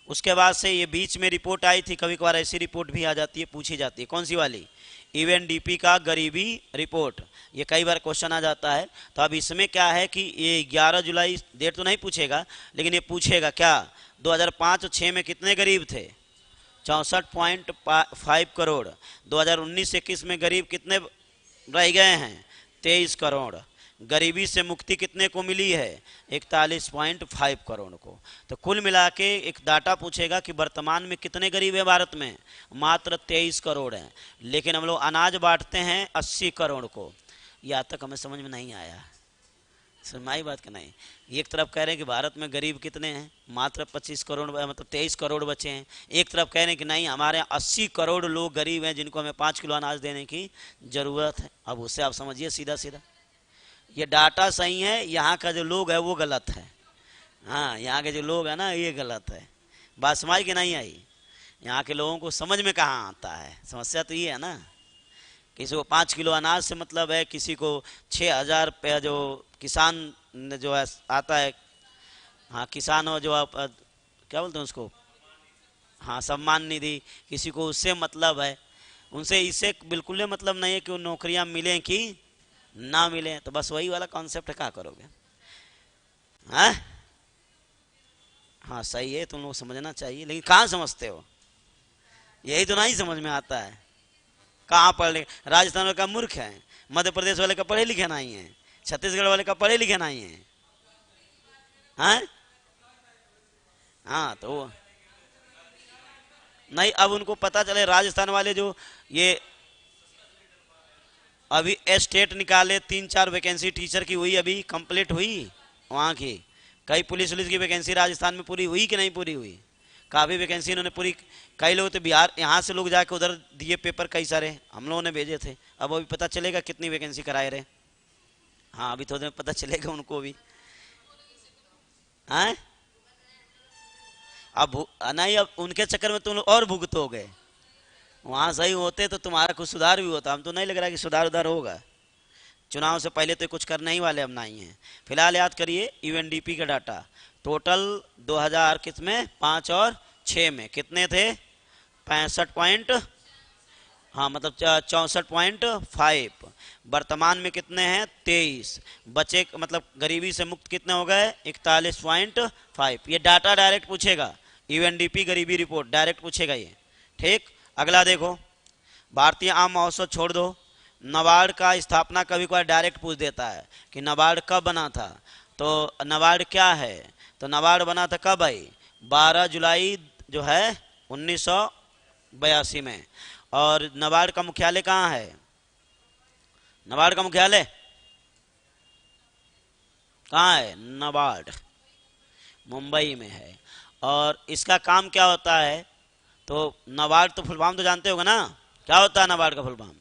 उसके बाद से ये बीच में रिपोर्ट आई थी, कभी कभार ऐसी रिपोर्ट भी आ जाती है, पूछी जाती है, कौन सी वाली, UNDP का गरीबी रिपोर्ट। ये कई बार क्वेश्चन आ जाता है। तो अब इसमें क्या है कि ये 11 जुलाई, डेट तो नहीं पूछेगा, लेकिन ये पूछेगा क्या 2005-06 में कितने गरीब थे, 64.5 करोड़। 2019-21 में गरीब कितने रह गए हैं, 23 करोड़। गरीबी से मुक्ति कितने को मिली है, 41.5 करोड़ को। तो कुल मिला के एक डाटा पूछेगा कि वर्तमान में कितने गरीब है भारत में, मात्र 23 करोड़ हैं। लेकिन हम लोग अनाज बांटते हैं 80 करोड़ को। यहाँ तक हमें समझ में नहीं आया, सुनवाई बात का नहीं। एक तरफ कह रहे हैं कि भारत में गरीब कितने हैं, मात्र 25 करोड़, मतलब 23 करोड़ बच्चे हैं। एक तरफ कह रहे हैं कि नहीं, हमारे यहाँ 80 करोड़ लोग गरीब हैं जिनको हमें 5 किलो अनाज देने की ज़रूरत है। अब उससे आप समझिए सीधा सीधा, ये डाटा सही है, यहाँ का जो लोग है वो गलत है। हाँ, यहाँ के जो लोग हैं ना ये गलत है। बात समझ के नहीं आई, यहाँ के लोगों को समझ में कहाँ आता है। समस्या तो ये है ना, किसी को 5 किलो अनाज से मतलब है, किसी को 6,000 रुपया जो किसान जो है आता है, हाँ किसान हो जो आप क्या बोलते हैं उसको, हाँ सम्मान निधि, किसी को उससे मतलब है। उनसे इससे बिल्कुल ही मतलब नहीं है कि वो नौकरियां मिलें कि ना मिलें। तो बस वही वाला कॉन्सेप्ट है, क्या करोगे। हाँ हाँ सही है, तुम लोग समझना चाहिए, लेकिन कहाँ समझते हो, यही तो नहीं समझ में आता है। कहाँ पढ़ लिखे, राजस्थान वाले का मूर्ख है, मध्य प्रदेश वाले का पढ़े लिखे नहीं है, छत्तीसगढ़ वाले का पढ़े लिखे नहीं है। हाँ हाँ तो नहीं, अब उनको पता चले, राजस्थान वाले जो ये अभी स्टेट निकाले 3-4 वैकेंसी टीचर की हुई, अभी कंप्लीट हुई वहाँ की। कई पुलिस की वैकेंसी राजस्थान में पूरी हुई कि नहीं पूरी हुई, काफ़ी वैकेंसी इन्होंने पूरी। कई लोग तो बिहार यहाँ से लोग जाके उधर दिए पेपर, कई सारे हम लोगों ने भेजे थे। अब अभी पता चलेगा कितनी वैकेंसी कराए रहे। हाँ अभी थोड़े पता चलेगा उनको भी। हाँ अब नहीं, अब उनके चक्कर में तुम लोग और भुगत हो गए। वहाँ सही होते तो तुम्हारा कुछ सुधार भी होता। हम तो नहीं लग रहा कि सुधार उधार होगा। चुनाव से पहले तो कुछ करने ही वाले हम नहीं हैं। फिलहाल याद करिए यूएनडीपी का डाटा टोटल 2000 कितने 5 और 6 में कितने थे, 65 पॉइंट, हाँ मतलब 64.5। वर्तमान में कितने हैं 23। बचे मतलब गरीबी से मुक्त कितने हो गए 41.5। ये डाटा डायरेक्ट पूछेगा, यूएनडीपी गरीबी रिपोर्ट डायरेक्ट पूछेगा ये। ठीक, अगला देखो, भारतीय आम महोत्सव छोड़ दो, नाबार्ड का स्थापना कभी कभार डायरेक्ट पूछ देता है कि नाबार्ड कब बना था। तो नाबार्ड क्या है, तो नाबार्ड बना था कब भाई, 12 जुलाई जो है 1982 में। और नाबार्ड का मुख्यालय कहाँ है, नाबार्ड का मुख्यालय कहाँ है, नाबार्ड मुंबई में है। और इसका काम क्या होता है, तो नाबार्ड तो फुल फॉर्म तो जानते होगा ना, क्या होता है नाबार्ड का फुल फॉर्म,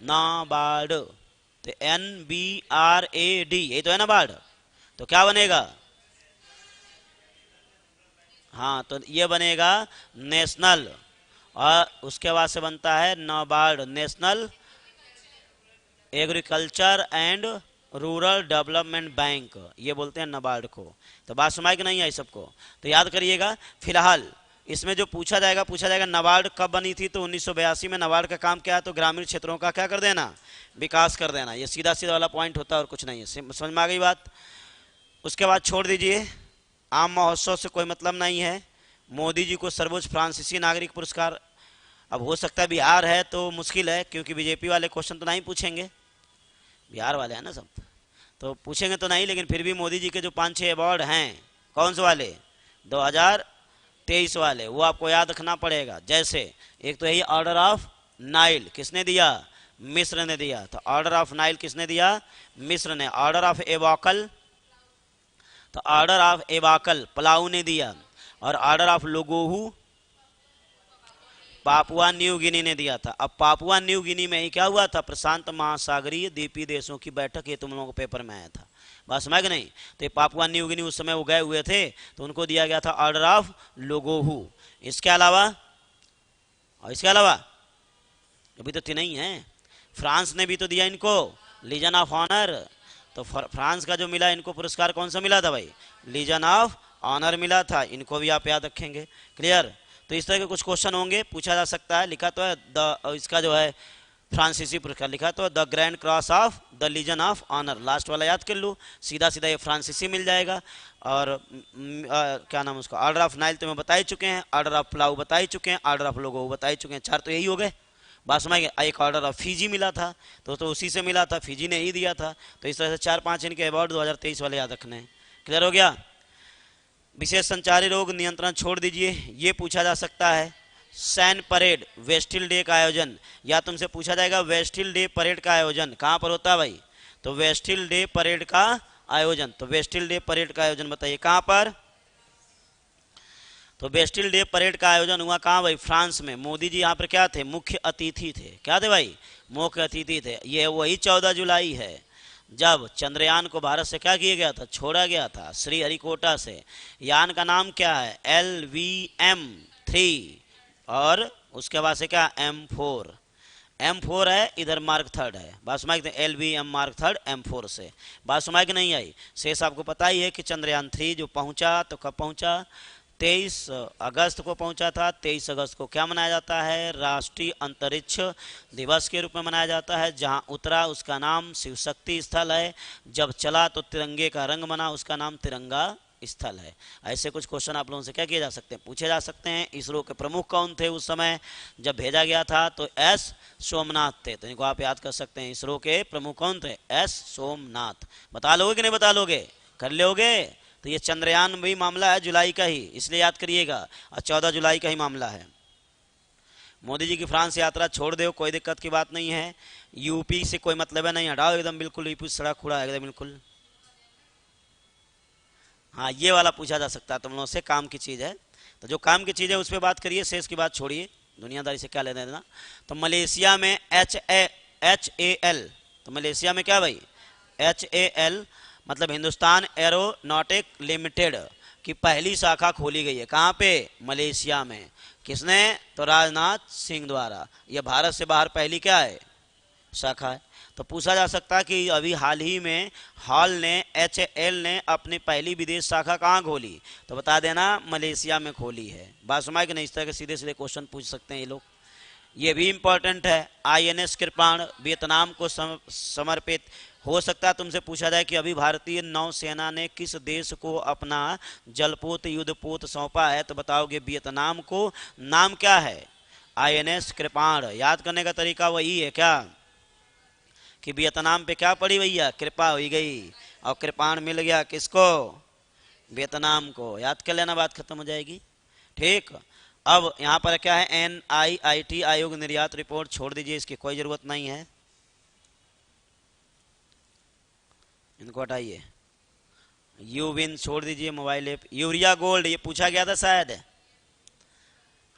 नाबार्ड तो NBRAD, यही तो है नाबार्ड। तो क्या बनेगा, हाँ तो ये बनेगा नेशनल, और उसके बाद से बनता है NABARD national agriculture and rural development bank, ये बोलते हैं नाबार्ड को। तो बात समझ के नहीं आई सबको, तो याद करिएगा। फिलहाल इसमें जो पूछा जाएगा नाबार्ड कब बनी थी, तो 1982 में। नाबार्ड का काम क्या है, तो ग्रामीण क्षेत्रों का क्या कर देना, विकास कर देना। ये सीधा सीधा वाला पॉइंट होता है और कुछ नहीं है। समझ में आ गई बात। उसके बाद छोड़ दीजिए, आम महोत्सव से कोई मतलब नहीं है। मोदी जी को सर्वोच्च फ्रांसीसी नागरिक पुरस्कार, अब हो सकता है बिहार है तो मुश्किल है, क्योंकि बीजेपी वाले क्वेश्चन तो नहीं पूछेंगे, बिहार वाले हैं ना सब, तो पूछेंगे तो नहीं। लेकिन फिर भी मोदी जी के जो 5-6 अवार्ड हैं, कौन से वाले, 2023 वाले, वो आपको याद रखना पड़ेगा। जैसे एक तो यही ऑर्डर ऑफ नाइल, किसने दिया, मिस्र ने दिया। तो ऑर्डर ऑफ नाइल किसने दिया, मिस्र ने। ऑर्डर ऑफ एवाकल, तो ऑर्डर ऑफ एवाकल पलाऊ ने दिया। और order of लोगोहू Papua New Guinea ने दिया था। अब पापुआ न्यू गिनी में ही क्या हुआ था, प्रशांत महासागरीय द्वीपीय देशों की बैठक, ये तुम लोगों को पेपर में आया था, बात समझ नहीं। तो ये पापुआ न्यू गिनी उस समय वो गए हुए थे, तो उनको दिया गया था ऑर्डर ऑफ लोगोहू। इसके अलावा, और इसके अलावा अभी तो नहीं है, फ्रांस ने भी तो दिया इनको लीजन ऑफ ऑनर। तो फ्रांस का जो मिला इनको पुरस्कार, कौन सा मिला था भाई, लीजन ऑफ ऑनर मिला था। इनको भी आप याद रखेंगे, क्लियर। तो इस तरह के कुछ क्वेश्चन होंगे, पूछा जा सकता है। लिखा तो है द, इसका जो है फ्रांसीसी पुरस्कार लिखा तो the Grand Cross of the Legion of Honour, last वाला याद कर लो, सीधा सीधा ये फ्रांसीसी मिल जाएगा। और क्या नाम उसका, ऑर्डर ऑफ नाइल तो मैं बता ही चुके हैं, ऑर्डर ऑफ प्लाऊ बता ही चुके हैं, ऑर्डर ऑफ लोगो बता ही चुके हैं। 4 तो यही हो गए, बात समझ गए। एक ऑर्डर ऑफ फीजी मिला था, तो उसी से मिला था, फीजी ने ही दिया था। तो इस तरह से 4-5 इनके अवार्ड 2023 वाले याद रखने हैं, क्लियर हो गया। विशेष संचारी रोग नियंत्रण छोड़ दीजिए, ये पूछा जा सकता है। सैन परेड वेस्टिल डे का आयोजन, या तुमसे पूछा जाएगा वेस्टिल डे परेड का आयोजन कहाँ पर होता है भाई, तो वेस्टिल डे परेड का आयोजन, तो वेस्टिल डे परेड का आयोजन बताइए कहां पर। तो बेस्टिल डे परेड का आयोजन हुआ कहाँ भाई, फ्रांस में। मोदी जी यहाँ पर क्या थे, मुख्य अतिथि थे। क्या थे भाई, मुख्य अतिथि थे। ये वही 14 जुलाई है जब चंद्रयान को भारत से क्या किया गया था, छोड़ा गया था श्रीहरिकोटा से। यान का नाम क्या है, LVM-3 और उसके बाद से क्या M4। M4 है, इधर मार्क थर्ड है। बात समझ में, LVM मार्क थर्ड M4 से। बात समझ में नहीं आई। शेष आपको पता ही है कि चंद्रयान 3 जो पहुंचा तो कब पहुंचा, 23 अगस्त को पहुंचा था। 23 अगस्त को क्या मनाया जाता है, राष्ट्रीय अंतरिक्ष दिवस के रूप में मनाया जाता है। जहां उतरा उसका नाम शिव शक्ति स्थल है, जब चला तो तिरंगे का रंग बना, उसका नाम तिरंगा स्थल है। ऐसे कुछ क्वेश्चन आप लोगों से क्या किए जा सकते हैं, पूछे जा सकते हैं। इसरो के प्रमुख कौन थे उस समय जब भेजा गया था, तो S सोमनाथ थे। तो इनको आप याद कर सकते हैं। इसरो के प्रमुख कौन थे, S सोमनाथ। बता लोगे कि नहीं बता लोगे, कर लोगे। तो ये चंद्रयान भी मामला है जुलाई का ही, इसलिए याद करिएगा, और 14 जुलाई का ही मामला है। मोदी जी की फ्रांस यात्रा छोड़ दो, कोई दिक्कत की बात नहीं है। यूपी से कोई मतलब है नहीं, हटाओ एकदम बिल्कुल, यूपी सड़ा खुड़ा एकदम बिल्कुल। हाँ ये वाला पूछा जा सकता है तुम लोगों से, काम की चीज़ है। तो जो काम की चीज़ है उस पर बात करिए, शेष की बात छोड़िए, दुनियादारी से क्या लेना देना। तो मलेशिया में HAL, तो मलेशिया में क्या भाई, HAL मतलब हिंदुस्तान एरोनॉटिक लिमिटेड की पहली शाखा खोली गई है। कहाँ पे, मलेशिया में। किसने, तो राजनाथ सिंह द्वारा। यह भारत से बाहर पहली क्या है, शाखा है। तो पूछा जा सकता है कि अभी हाल ही में HAL ने अपनी पहली विदेश शाखा कहाँ खोली, तो बता देना मलेशिया में खोली है। बात समझ के नहीं, इस तरह के सीधे सीधे क्वेश्चन पूछ सकते हैं ये लोग। ये भी इंपॉर्टेंट है। INS कृपाण वियतनाम को समर्पित। हो सकता है तुमसे पूछा जाए कि अभी भारतीय नौसेना ने किस देश को अपना जलपोत युद्धपोत सौंपा है, तो बताओगे वियतनाम को। नाम क्या है, INS कृपाण। याद करने का तरीका वही है क्या, कि वियतनाम पे क्या पड़ी भैया, कृपा हुई गई, और कृपाण मिल गया किसको, वियतनाम को। याद कर लेना, बात खत्म हो जाएगी। ठीक, अब यहाँ पर क्या है, NIIT आयोग निर्यात रिपोर्ट छोड़ दीजिए, इसकी कोई जरूरत नहीं है, इनको हटाइए। यूविन छोड़ दीजिए, मोबाइल ऐप। यूरिया गोल्ड ये पूछा गया था शायद,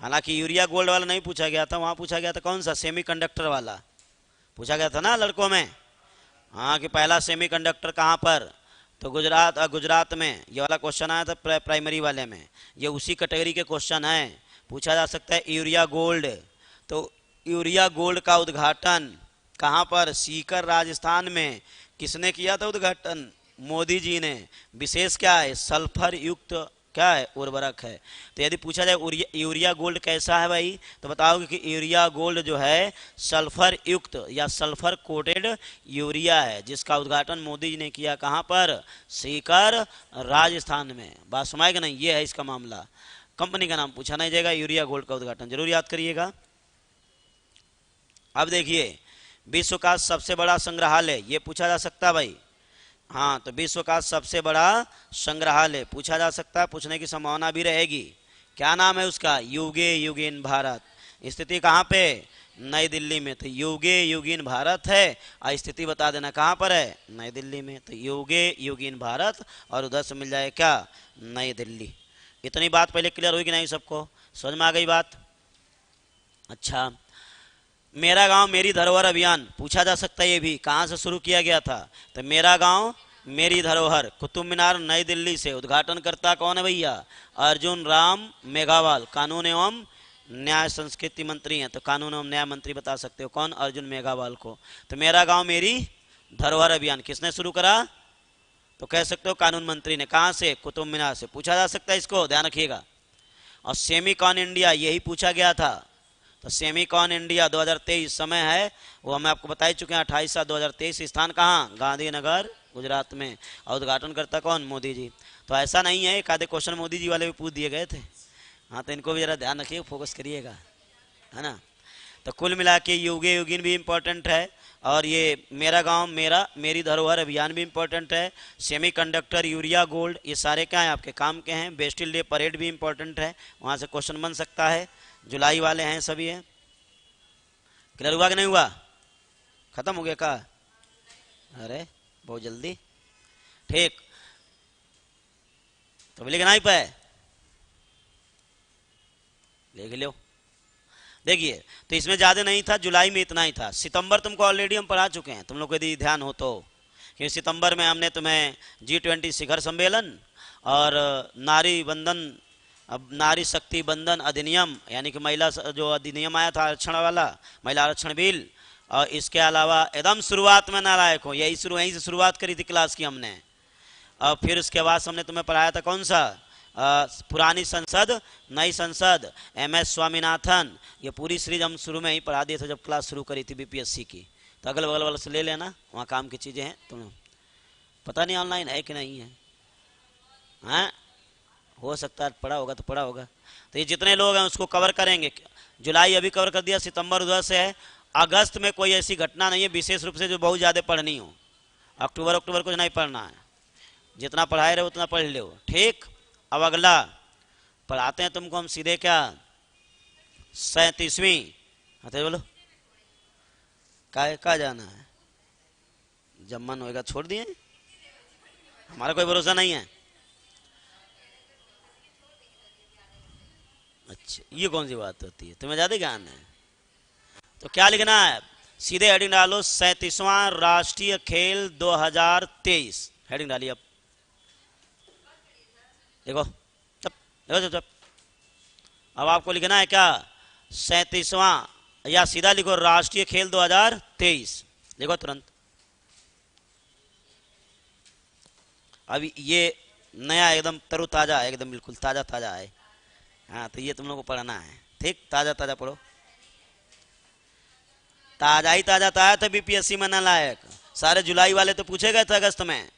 हालांकि यूरिया गोल्ड वाला नहीं पूछा गया था, वहां पूछा गया था कौन सा, सेमीकंडक्टर वाला पूछा गया था ना लड़कों में। हाँ, कि पहला सेमीकंडक्टर कहाँ पर, तो गुजरात में। ये वाला क्वेश्चन आया था प्राइमरी वाले में, ये उसी कैटेगरी के क्वेश्चन है। पूछा जा सकता है यूरिया गोल्ड। तो यूरिया गोल्ड का उद्घाटन कहाँ पर, सीकर राजस्थान में। किसने किया था उद्घाटन, मोदी जी ने। विशेष क्या है, सल्फर युक्त क्या है, उर्वरक है। तो यदि पूछा जाए यूरिया गोल्ड कैसा है भाई, तो बताओगे कि यूरिया गोल्ड जो है सल्फर युक्त या सल्फर कोटेड यूरिया है, जिसका उद्घाटन मोदी जी ने किया कहाँ पर, सीकर राजस्थान में। बात समझ नहीं, ये है इसका मामला। कंपनी का नाम पूछा नहीं जाएगा, यूरिया गोल्ड का उद्घाटन जरूर याद करिएगा। अब देखिए, विश्व का सबसे बड़ा संग्रहालय, ये पूछा जा सकता भाई। हाँ, तो विश्व का सबसे बड़ा संग्रहालय पूछा जा सकता है, पूछने की संभावना भी रहेगी। क्या नाम है उसका, युगे युगीन भारत। स्थिति कहाँ पे, नई दिल्ली में। तो युगे युगीन भारत है, और स्थिति बता देना कहाँ पर है, नई दिल्ली में। तो युगे युगीन भारत, और उधर से मिल जाए क्या, नई दिल्ली। इतनी बात पहले क्लियर हुई कि नहीं, सबको समझ में आ गई बात। अच्छा, मेरा गांव मेरी धरोहर अभियान पूछा जा सकता है, ये भी कहाँ से शुरू किया गया था, तो मेरा गांव मेरी धरोहर, कुतुब मीनार, नई दिल्ली से। उद्घाटनकर्ता कौन है भैया, अर्जुन राम मेघवाल, कानून एवं न्याय संस्कृति मंत्री हैं। तो कानून एवं न्याय मंत्री बता सकते हो कौन, अर्जुन मेघवाल को। तो मेरा गांव मेरी धरोहर अभियान किसने शुरू करा, तो कह सकते हो कानून मंत्री ने। कहाँ से, कुतुब मीनार से। पूछा जा सकता है, इसको ध्यान रखिएगा। और सेमीकॉन इंडिया यही पूछा गया था। तो सेमीकॉन इंडिया 2023 समय है, वो हम आपको बता ही चुके हैं, 28/7/2023। स्थान कहाँ, गांधीनगर गुजरात में। और उद्घाटन करता कौन, मोदी जी। तो ऐसा नहीं है, एक आधे क्वेश्चन मोदी जी वाले भी पूछ दिए गए थे। हाँ, तो इनको भी जरा ध्यान रखिए, फोकस करिएगा, है ना। तो कुल मिला के युगे युगीन भी इम्पोर्टेंट है, और ये मेरा गांव मेरी धरोहर अभियान भी इम्पोर्टेंट है। सेमीकंडक्टर, यूरिया गोल्ड, ये सारे क्या हैं, आपके काम के हैं। बेस्टिल डे परेड भी इम्पोर्टेंट है, वहाँ से क्वेश्चन बन सकता है। जुलाई वाले हैं सभी हैं। क्लियर हुआ कि नहीं हुआ, खत्म हो गया का, अरे बहुत जल्दी। ठीक, तो लिखना ही पाए, लिख लो। देखिए, तो इसमें ज्यादा नहीं था, जुलाई में इतना ही था। सितंबर तुमको ऑलरेडी हम पढ़ा चुके हैं, तुम लोग को यदि ध्यान हो तो, कि सितंबर में हमने तुम्हें G20 शिखर सम्मेलन और नारी बंधन, अब नारी शक्ति बंधन अधिनियम, यानी कि महिला जो अधिनियम आया था आरक्षण वाला, महिला आरक्षण बिल, और इसके अलावा एकदम शुरुआत में नालायक हो, यहीं से शुरुआत करी थी क्लास की हमने। और फिर उसके बाद हमने तुम्हें पढ़ाया था कौन सा, पुरानी संसद नई संसद, MS स्वामीनाथन, ये पूरी सीरीज हम शुरू में ही पढ़ा दिए थे जब क्लास शुरू करी थी BPSC की। तो अगल बगल वाले से ले लेना, वहाँ काम की चीज़ें हैं। तुम्हें पता नहीं ऑनलाइन है कि नहीं है, हाँ हो सकता है पढ़ा होगा तो पढ़ा होगा। तो ये जितने लोग हैं उसको कवर करेंगे। जुलाई अभी कवर कर दिया, सितंबर उधर से है, अगस्त में कोई ऐसी घटना नहीं है विशेष रूप से जो बहुत ज़्यादा पढ़नी हो। अक्टूबर कुछ नहीं पढ़ना है, जितना पढ़ाए रहे उतना पढ़ लो। ठीक, अब अगला पढ़ाते हैं तुमको हम सीधे क्या, 37वीं। हाँ बोलो, का जाना है, जब मन होएगा छोड़ दिए, हमारा कोई भरोसा नहीं है। अच्छा, ये कौन सी बात होती है, तुम्हें ज्यादा ज्ञान है। तो क्या लिखना है, सीधे हेडिंग डालो 37वां राष्ट्रीय खेल 2023, हेडिंग डालिए। अब देखो, चुप देखो, चुप। अब आपको लिखना है क्या, 37वां, या सीधा लिखो राष्ट्रीय खेल 2023, लिखो तुरंत। अभी ये नया एकदम तरोताजा है, एकदम बिल्कुल ताजा ताजा है। हाँ, तो ये तुम लोग को पढ़ना है। ठीक, ताजा ताजा पढ़ो, ताजा ही ताजा था तो BPSC में ना लायक। सारे जुलाई वाले तो पूछे गए थे अगस्त में,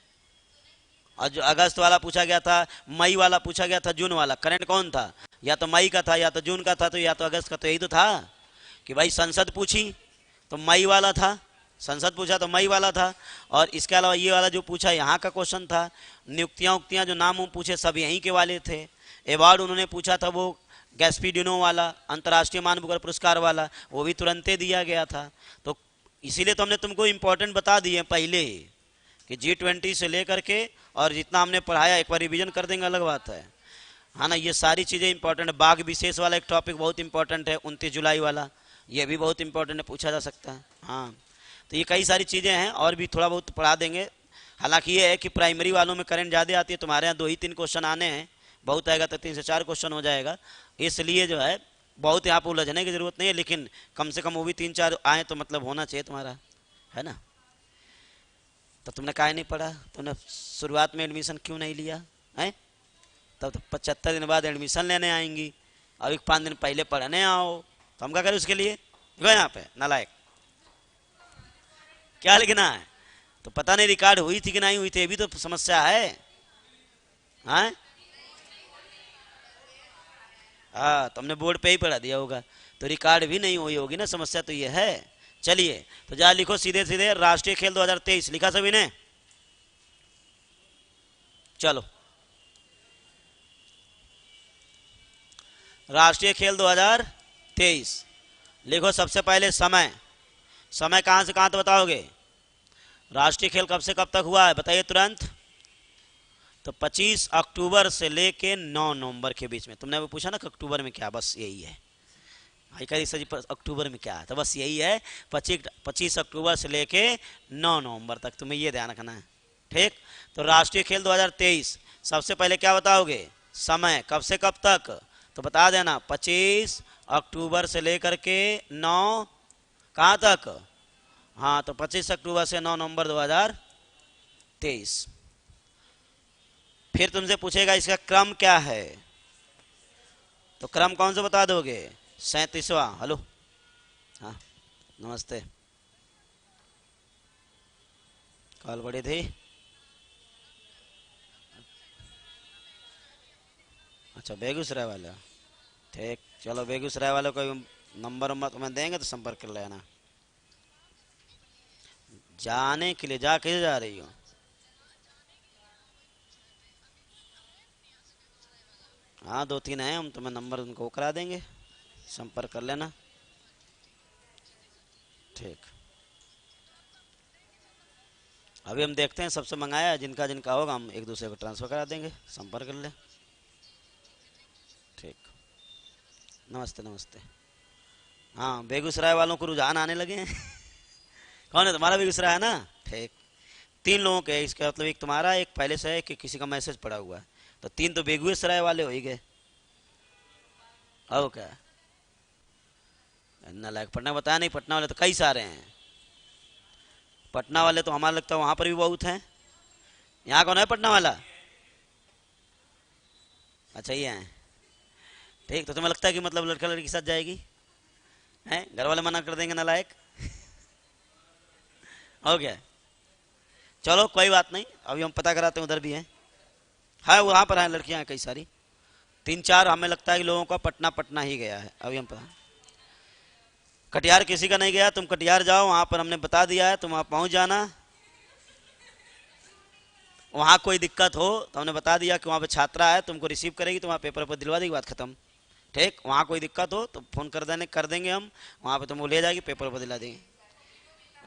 और जो अगस्त वाला पूछा गया था, मई वाला पूछा गया था, जून वाला। करंट कौन था, या तो मई का था या तो जून का था, तो या तो अगस्त का, तो यही तो था कि भाई संसद पूछी तो मई वाला था, संसद पूछा तो मई वाला था। और इसके अलावा ये वाला जो पूछा यहाँ का क्वेश्चन था, नियुक्तियाँ उक्तियाँ जो नाम पूछे सब यहीं के वाले थे। अवार्ड उन्होंने पूछा था वो गैस्पिडिनो वाला, अंतर्राष्ट्रीय मानव पुरस्कार वाला, वो भी तुरंत दे दिया था। तो इसीलिए तो हमने तुमको इम्पोर्टेंट बता दिए पहले ही कि G20 से लेकर के और जितना हमने पढ़ाया एक बार रिवीजन कर देंगे, अलग बात है। हाँ ना, ये सारी चीज़ें इंपॉर्टेंट है। बाघ विशेष वाला एक टॉपिक बहुत इंपॉर्टेंट है, 29 जुलाई वाला, ये भी बहुत इंपॉर्टेंट है, पूछा जा सकता है। हाँ, तो ये कई सारी चीज़ें हैं, और भी थोड़ा बहुत पढ़ा देंगे। हालांकि ये है कि प्राइमरी वालों में करंट ज़्यादा आती है, तुम्हारे यहाँ 2 ही 3 क्वेश्चन आने हैं, बहुत आएगा तो 3 से 4 क्वेश्चन हो जाएगा। इसलिए जो है बहुत यहाँ पर उलझने की जरूरत नहीं है, लेकिन कम से कम वो भी 3-4 आए तो मतलब होना चाहिए तुम्हारा, है ना। तो तुमने काहे नहीं पढ़ा, तुमने शुरुआत में एडमिशन क्यों नहीं लिया है, तब तो 75 दिन बाद एडमिशन लेने आएंगी, अभी 5 दिन पहले पढ़ने आओ, तो हम क्या करें उसके लिए। देखो यहाँ पे नालायक, क्या लिखना है, तो पता नहीं रिकॉर्ड हुई थी कि नहीं हुई थी, ये भी तो समस्या है। हाँ हाँ, तुमने बोर्ड पे ही पढ़ा दिया होगा, तो रिकॉर्ड भी नहीं हुई होगी ना, समस्या तो ये है। चलिए, तो जा लिखो सीधे सीधे राष्ट्रीय खेल 2023, लिखा सभी ने, चलो राष्ट्रीय खेल 2023 लिखो। सबसे पहले समय, समय कहाँ से कहाँ तक बताओगे, राष्ट्रीय खेल कब से कब तक हुआ है बताइए तुरंत। तो 25 अक्टूबर से लेके 9 नवंबर के बीच में। तुमने वो पूछा ना कि अक्टूबर में क्या, बस यही है। भाई कह सर जी अक्टूबर में क्या है, तो बस यही है, 25 अक्टूबर से लेके 9 नवंबर तक, तुम्हें ये ध्यान रखना है। ठीक, तो राष्ट्रीय खेल 2023 सबसे पहले क्या बताओगे, समय कब से कब तक, तो बता देना 25 अक्टूबर से लेकर के 9 कहाँ तक, हाँ तो 25 अक्टूबर से 9 नवंबर 2023। फिर तुमसे पूछेगा इसका क्रम क्या है, तो क्रम कौन सा बता दोगे, 37वां। हेलो, हाँ नमस्ते, कॉल बड़ी थी, अच्छा बेगूसराय वाला, ठीक, चलो बेगूसराय वालों को नंबर वंबर तुम्हें देंगे तो संपर्क कर लेना। जाने के लिए जा कैसे जा रही हो, हाँ 2-3 हैं, हम तुम्हें नंबर उनको करा देंगे, संपर्क कर लेना। ठीक, अभी हम देखते हैं, सबसे मंगाया है, जिनका जिनका होगा हम एक दूसरे को ट्रांसफ़र करा देंगे, संपर्क कर ले। ठीक, नमस्ते नमस्ते। हाँ, बेगूसराय वालों को रुझान आने लगे हैं। कौन है तुम्हारा? बेगूसराय है ना? ठीक। 3 लोगों के हैं, इसका मतलब एक तुम्हारा, एक पहले से है, कि किसी का मैसेज पड़ा हुआ है, तो 3 तो बेगूसराय वाले हो ही गए। अब क्या नालायक, पटना बताया नहीं, पटना वाले तो कई सारे हैं। पटना वाले तो हमारा लगता है वहां पर भी बहुत हैं। यहाँ कौन है पटना वाला? अच्छा ये है। ठीक, तो तुम्हें लगता है कि मतलब लड़का लड़की के साथ जाएगी? हैं, घर वाले मना कर देंगे नालायक। हो गया। चलो कोई बात नहीं, अभी हम पता कराते हैं, उधर भी हैं। हाँ, वहाँ पर हैं लड़कियाँ हैं कई सारी, 3-4 हमें लगता है कि लोगों का पटना पटना ही गया है। अभी हम पता, कटिहार किसी का नहीं गया। तुम कटिहार जाओ, वहाँ पर हमने बता दिया है, तुम वहाँ पहुँच जाना। वहाँ कोई दिक्कत हो तो हमने बता दिया कि वहाँ पे छात्रा है, तुमको रिसीव करेगी, तो वहाँ पेपर पर दिलवा देगी, बात खत्म। ठीक, वहाँ कोई दिक्कत हो तो फ़ोन कर देंगे हम, वहाँ पे तुमको ले जाएगी, पेपर पर दिला देंगे।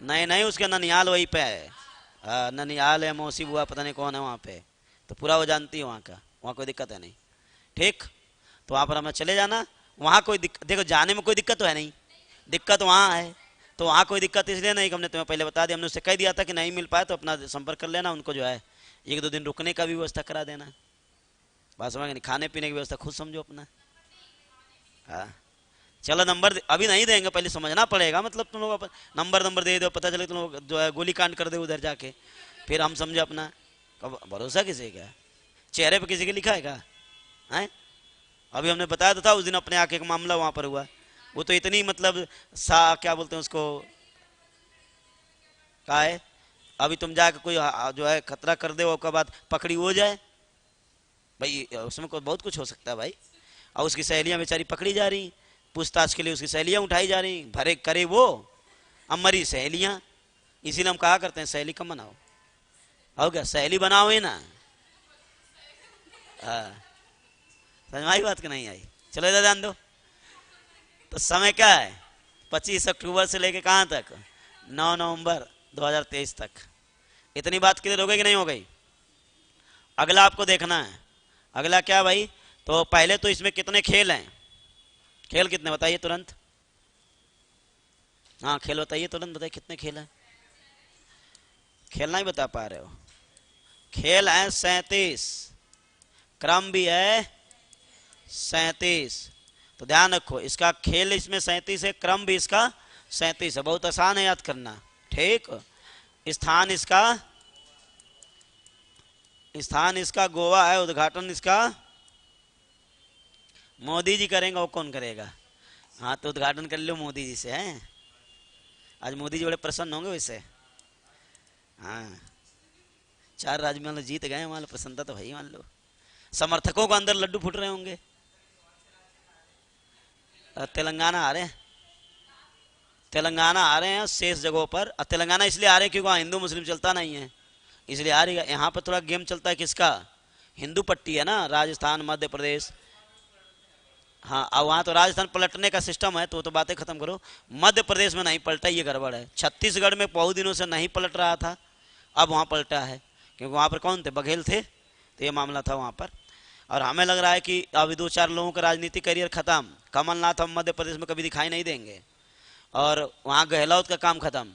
नहीं नहीं, उसके ननिहाल वहीं पे है। हाँ, ननिहाल है, मौसी बुआ पता नहीं कौन है वहाँ पे, तो पूरा वो जानती है वहाँ का, वहाँ कोई दिक्कत है नहीं। ठीक, तो वहाँ पर हमें चले जाना। वहाँ कोई देखो, जाने में कोई दिक्कत तो है नहीं, दिक्कत वहाँ है। तो वहाँ कोई दिक्कत इसलिए नहीं कि हमने तुम्हें पहले बता दिया, हमने उससे कह दिया था कि नहीं मिल पाए तो अपना संपर्क कर लेना, उनको जो है 1-2 दिन रुकने का भी व्यवस्था करा देना। बात समझ नहीं, खाने पीने की व्यवस्था खुद समझो अपना। हाँ, चलो नंबर अभी नहीं देंगे, पहले समझना पड़ेगा, मतलब तुम लोग नंबर नंबर दे दो, पता चले तुम लोग जो है गोली कांड कर दे उधर जाके, फिर हम समझे अपना। कब भरोसा किसी का? चेहरे पे किसी के लिखा है क्या? हैं? अभी हमने बताया तो था उस दिन अपने आके एक मामला वहां पर हुआ, वो तो इतनी मतलब क्या बोलते हैं उसको, का है, अभी तुम जाके कोई जो है खतरा कर दे, उसके बाद पकड़ी हो जाए भाई, उसमें बहुत कुछ हो सकता है भाई। और उसकी सहेलियां बेचारी पकड़ी जा रही, पूछताछ के लिए उसकी सहेलियां उठाई जा रही, भरे करे वो, अब मरी सहेलियां। इसीलिए हम कहा करते हैं सहेली कम बनाओ। हो गया, सहेली बनाओ ही ना। हाँ, समझ में आई बात कि नहीं आई? चलो इधर ध्यान दो। तो समय क्या है? 25 अक्टूबर से लेके कहाँ तक? 9 नवंबर 2023 तक। इतनी बात क्लियर हो गई कि नहीं हो गई? अगला आपको देखना है। अगला क्या भाई? तो पहले तो इसमें कितने खेल हैं? खेल कितने बताइए तुरंत। हाँ, खेल बताइए तुरंत, बताइए कितने खेल हैं? खेल नहीं बता पा रहे हो? खेल हैं 37, क्रम भी है 37। तो ध्यान रखो, इसका खेल इसमें 37 है, क्रम भी इसका 37 है, बहुत आसान है याद करना। ठीक, स्थान इसका गोवा है, उद्घाटन इसका मोदी जी करेंगे, और कौन करेगा? हाँ, तो उद्घाटन कर लो मोदी जी से। हैं, आज मोदी जी बड़े प्रसन्न होंगे वैसे। हाँ, 4 राज्य मान लो जीत गए, मान लो प्रसन्नता तो भाई, मान लो समर्थकों को अंदर लड्डू फूट रहे होंगे। तेलंगाना आ रहे हैं, तेलंगाना आ रहे हैं शेष जगहों पर। तेलंगाना इसलिए आ रहे हैं क्योंकि वहाँ हिंदू मुस्लिम चलता नहीं है, इसलिए आ रही है। यहाँ पर थोड़ा गेम चलता है किसका? हिंदू पट्टी है ना, राजस्थान मध्य प्रदेश। हाँ, अब वहाँ तो राजस्थान पलटने का सिस्टम है, तो बातें खत्म करो। मध्य प्रदेश में नहीं पलटा, ये गड़बड़ है। छत्तीसगढ़ में बहुत दिनों से नहीं पलट रहा था, अब वहाँ पलटा है, क्योंकि वहाँ पर कौन थे? बघेल थे, तो ये मामला था वहाँ पर। और हमें लग रहा है कि अभी 2-4 लोगों का राजनीतिक करियर खत्म। कमलनाथ हम मध्य प्रदेश में कभी दिखाई नहीं देंगे, और वहाँ गहलोत का काम खत्म,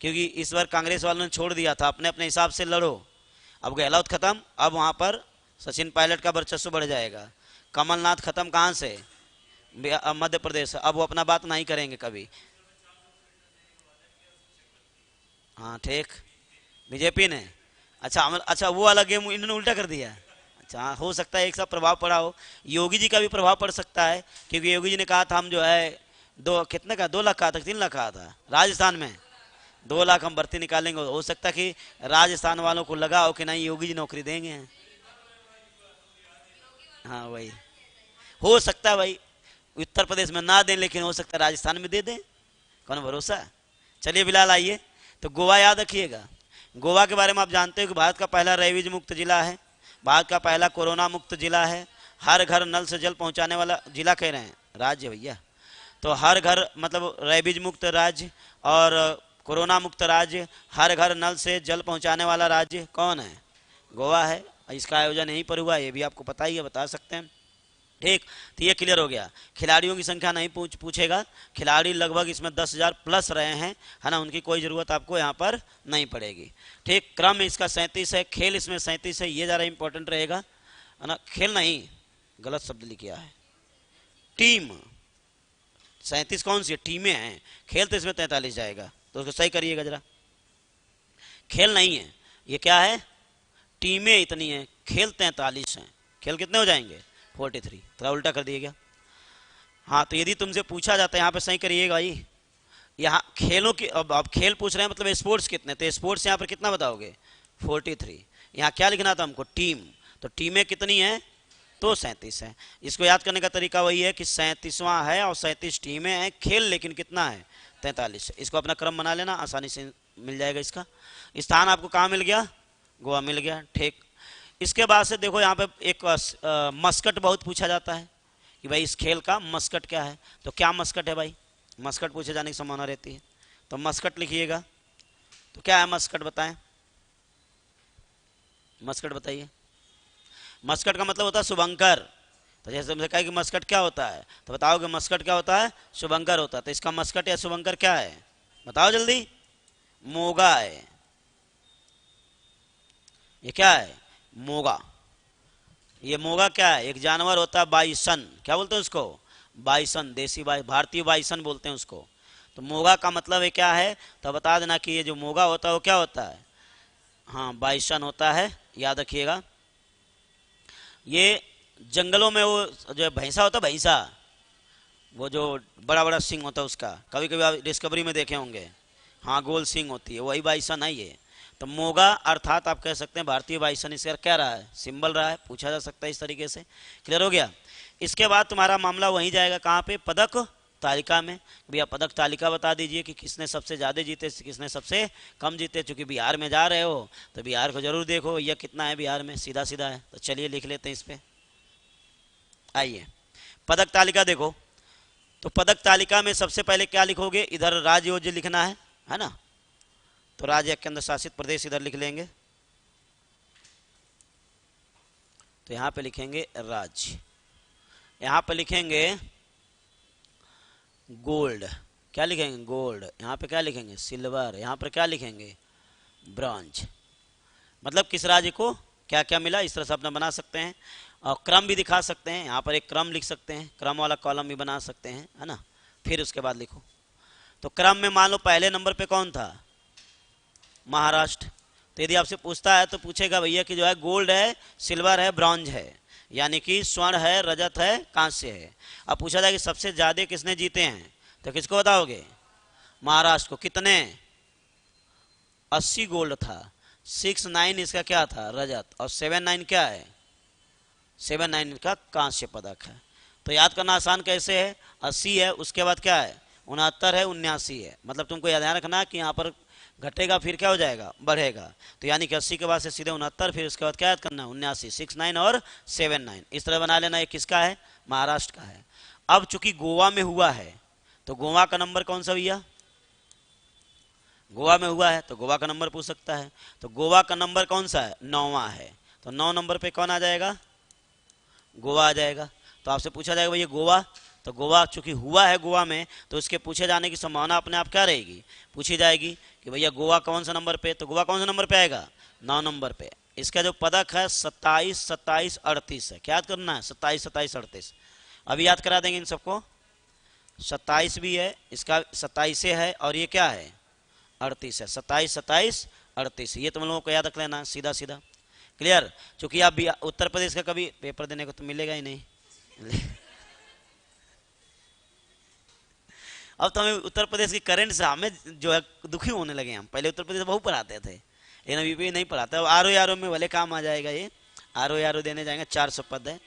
क्योंकि इस बार कांग्रेस वालों ने छोड़ दिया था अपने अपने हिसाब से लड़ो। अब गहलोत खत्म, अब वहाँ पर सचिन पायलट का वर्चस्व बढ़ जाएगा। कमलनाथ खत्म, कहाँ से? मध्य प्रदेश, अब वो अपना बात नहीं करेंगे कभी। हाँ ठीक, बीजेपी ने। अच्छा वो वाला गेम इन्होंने उल्टा कर दिया। अच्छा हाँ, हो सकता है एक साथ प्रभाव पड़ा हो। योगी जी का भी प्रभाव पड़ सकता है, क्योंकि योगी जी ने कहा था हम जो है कितने का 2 लाख कहा था, 3 लाख कहा था राजस्थान में, 2 लाख हम भर्ती निकालेंगे। हो सकता है कि राजस्थान वालों को लगा हो कि नहीं योगी जी नौकरी देंगे। हाँ वही, हो सकता है भाई उत्तर प्रदेश में ना दें, लेकिन हो सकता है राजस्थान में दे दें, कौन भरोसा। चलिए फिलहाल आइए, तो गोवा याद रखिएगा। गोवा के बारे में आप जानते हो कि भारत का पहला रेबीज मुक्त जिला है, भारत का पहला कोरोना मुक्त जिला है, हर घर नल से जल पहुंचाने वाला जिला कह रहे हैं, राज्य भैया। तो हर घर मतलब रेबीज मुक्त राज्य, और कोरोना मुक्त राज्य, हर घर नल से जल पहुंचाने वाला राज्य कौन है? गोवा है। इसका आयोजन यहीं पर हुआ, ये भी आपको पता ही है, बता सकते हैं। ठीक, तो ये क्लियर हो गया। खिलाड़ियों की संख्या नहीं पूछेगा, खिलाड़ी लगभग इसमें 10,000 प्लस रहे हैं, है ना, उनकी कोई ज़रूरत आपको यहाँ पर नहीं पड़ेगी। ठीक, क्रम इसका 37 है, खेल इसमें 37 है, ये ज़्यादा इंपॉर्टेंट रहेगा, है ना। खेल नहीं, गलत शब्द लिखा है, टीम। 37 कौन सी है? टीमें हैं। खेल तो इसमें 43 जाएगा, तो उसको सही करिएगा जरा। खेल नहीं है, ये क्या है? टीमें इतनी हैं, खेल 43 हैं। खेल कितने हो जाएंगे? 43। थोड़ा उल्टा कर दिया गया। हाँ, तो यदि तुमसे पूछा जाता है यहाँ पे, सही करिएगा भाई, यहाँ खेलों की, अब खेल पूछ रहे हैं, मतलब स्पोर्ट्स कितने, तो स्पोर्ट्स यहाँ पर कितना बताओगे? 43। यहाँ क्या लिखना था हमको? टीम। तो टीमें कितनी हैं? तो 37 है। इसको याद करने का तरीका वही है कि 37वां है और 37 टीमें हैं, खेल लेकिन कितना है? 43। इसको अपना क्रम बना लेना, आसानी से मिल जाएगा। इसका स्थान आपको कहाँ मिल गया? गोवा मिल गया। ठीक, इसके बाद से देखो यहाँ पे एक मस्कट बहुत पूछा जाता है कि भाई इस खेल का मस्कट क्या है। तो क्या मस्कट है भाई? मस्कट पूछे जाने की संभावना रहती है, तो मस्कट लिखिएगा। तो क्या है मस्कट, बताएं, मस्कट बताइए। मस्कट का मतलब होता है शुभंकर। तो जैसे तुमसे कहा कि मस्कट क्या होता है, तो बताओगे मस्कट क्या होता है? शुभंकर होता है। तो इसका मस्कट या शुभंकर क्या है? बताओ जल्दी। मोगा है। ये क्या है? मोगा। ये मोगा क्या है? एक जानवर होता है बाइसन, क्या बोलते हैं उसको? बाइसन, देसी भारतीय बाइसन बोलते हैं उसको। तो मोगा का मतलब है क्या है? तो बता देना कि ये जो मोगा होता है वो क्या होता है? हाँ, बाइसन होता है, याद रखिएगा। ये जंगलों में वो जो भैंसा होता है, भैंसा, वो जो बड़ा बड़ा सिंग होता है उसका, कभी कभी आप डिस्कवरी में देखे होंगे, हाँ, गोल सिंग होती है, वही बाइसन है ये। तो मोगा अर्थात आप कह सकते हैं भारतीय बाइसन, इसका क्या रहा है? सिंबल रहा है, पूछा जा सकता है इस तरीके से। क्लियर हो गया। इसके बाद तुम्हारा मामला वहीं जाएगा, कहाँ पे? पदक तालिका में। भैया पदक तालिका बता दीजिए कि किसने सबसे ज़्यादा जीते, किसने सबसे कम जीते। चूंकि बिहार में जा रहे हो तो बिहार को जरूर देखो, यह कितना है बिहार में, सीधा सीधा है। तो चलिए लिख लेते हैं इस पर। आइए पदक तालिका देखो। तो पदक तालिका में सबसे पहले क्या लिखोगे? इधर राज्य योज्य लिखना है ना। तो राज्य केंद्र शासित प्रदेश इधर लिख लेंगे। तो यहाँ पे लिखेंगे राज्य, यहाँ पे लिखेंगे गोल्ड। क्या लिखेंगे? गोल्ड। यहाँ पे क्या लिखेंगे? सिल्वर। यहाँ पर क्या लिखेंगे? ब्रॉन्ज। मतलब किस राज्य को क्या क्या मिला, इस तरह से अपना बना सकते हैं। और क्रम भी दिखा सकते हैं, यहाँ पर एक क्रम लिख सकते हैं, क्रम वाला कॉलम भी बना सकते हैं, है ना। फिर उसके बाद लिखो। तो क्रम में मान लो पहले नंबर पे कौन था? महाराष्ट्र। तो यदि आपसे पूछता है तो पूछेगा भैया कि जो है गोल्ड है, सिल्वर है, ब्रॉन्ज है, यानी कि स्वर्ण है, रजत है, कांस्य है। अब पूछा जाए कि सबसे ज़्यादा किसने जीते हैं, तो किसको बताओगे? महाराष्ट्र को। कितने? 80 गोल्ड था, 69 इसका क्या था? रजत, और 79 क्या है? 79 का कांस्य पदक है। तो याद करना आसान कैसे है? 80 है, उसके बाद क्या है? 69 है, 79 है। मतलब तुमको याद रखना कि यहाँ पर घटेगा फिर क्या हो जाएगा? बढ़ेगा। तो यानी कि 80 के बाद से सीधे 69, फिर उसके बाद क्या याद करना? 79, 69 और 79। इस तरह बना लेना। ये किसका है? महाराष्ट्र का है। अब चूंकि गोवा में हुआ है तो गोवा का नंबर कौन सा भैया? गोवा में हुआ है तो गोवा का नंबर पूछ सकता है। तो गोवा का नंबर कौन सा है? 9वां है। तो 9 नंबर पे कौन आ जाएगा? गोवा आ जाएगा। तो आपसे पूछा जाएगा भैया गोवा, तो गोवा चूंकि हुआ है गोवा में, तो उसके पूछे जाने की संभावना अपने आप क्या रहेगी? पूछी जाएगी कि भैया गोवा कौन सा नंबर पे। तो गोवा कौन सा नंबर पे आएगा? 9 नंबर पे। इसका जो पदक है 27, 27, 38 है। क्या याद करना है? 27, 27, 38। अभी याद करा देंगे इन सबको। 27 भी है, इसका 27 है, और ये क्या है? 38 है। 27, 27, 38, ये तुम लोगों को याद रख लेना, सीधा सीधा। क्लियर। चूंकि आप उत्तर प्रदेश का कभी पेपर देने को तो मिलेगा ही नहीं। अब तो हमें उत्तर प्रदेश की करंट से हमें जो है दुखी होने लगे। हम पहले उत्तर प्रदेश बहुत पढ़ाते थे, लेकिन अभी भी नहीं पढ़ाते। अब आर ओ में भले काम आ जाएगा। ये आर ओ देने जाएंगे, 400 पद है।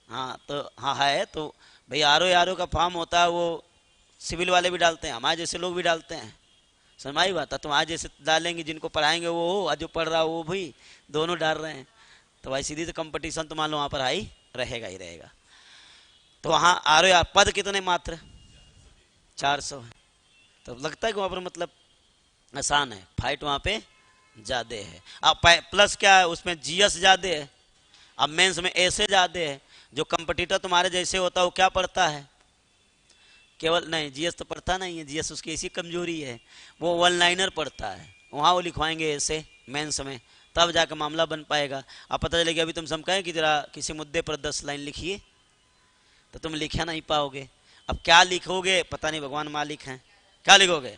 हाँ तो हाँ है। तो भाई आर ओ का फॉर्म होता है, वो सिविल वाले भी डालते हैं, हमारे जैसे लोग भी डालते हैं। समझ बात है। तुम्हारे जैसे डालेंगे, जिनको पढ़ाएंगे वो हो, और जो पढ़ रहा वो भी, दोनों डाल रहे हैं। तो भाई सीधी तो कंपटीशन तो मान लो वहाँ पर हाई रहेगा ही रहेगा। तो वहाँ आर ओ पद कितने? मात्र 400 है। तो लगता है कि वहाँ पर मतलब आसान है, फाइट वहाँ पे ज़्यादा है। अब प्लस क्या है, उसमें जीएस ज़्यादा है। अब मेंस में ऐसे ज़्यादा है। जो कंपटीटर तुम्हारे जैसे होता है वो क्या पढ़ता है, केवल नहीं जीएस तो पढ़ता नहीं है, जीएस उसकी ऐसी कमजोरी है, वो वन लाइनर पढ़ता है, वहाँ वो लिखवाएंगे ऐसे मेंस में, तब जाकर मामला बन पाएगा। अब पता चलेगा अभी तुम समझाएं कि जरा किसी मुद्दे पर 10 लाइन लिखिए, तो तुम लिखा नहीं पाओगे। अब क्या लिखोगे पता नहीं, भगवान मालिक हैं, क्या लिखोगे।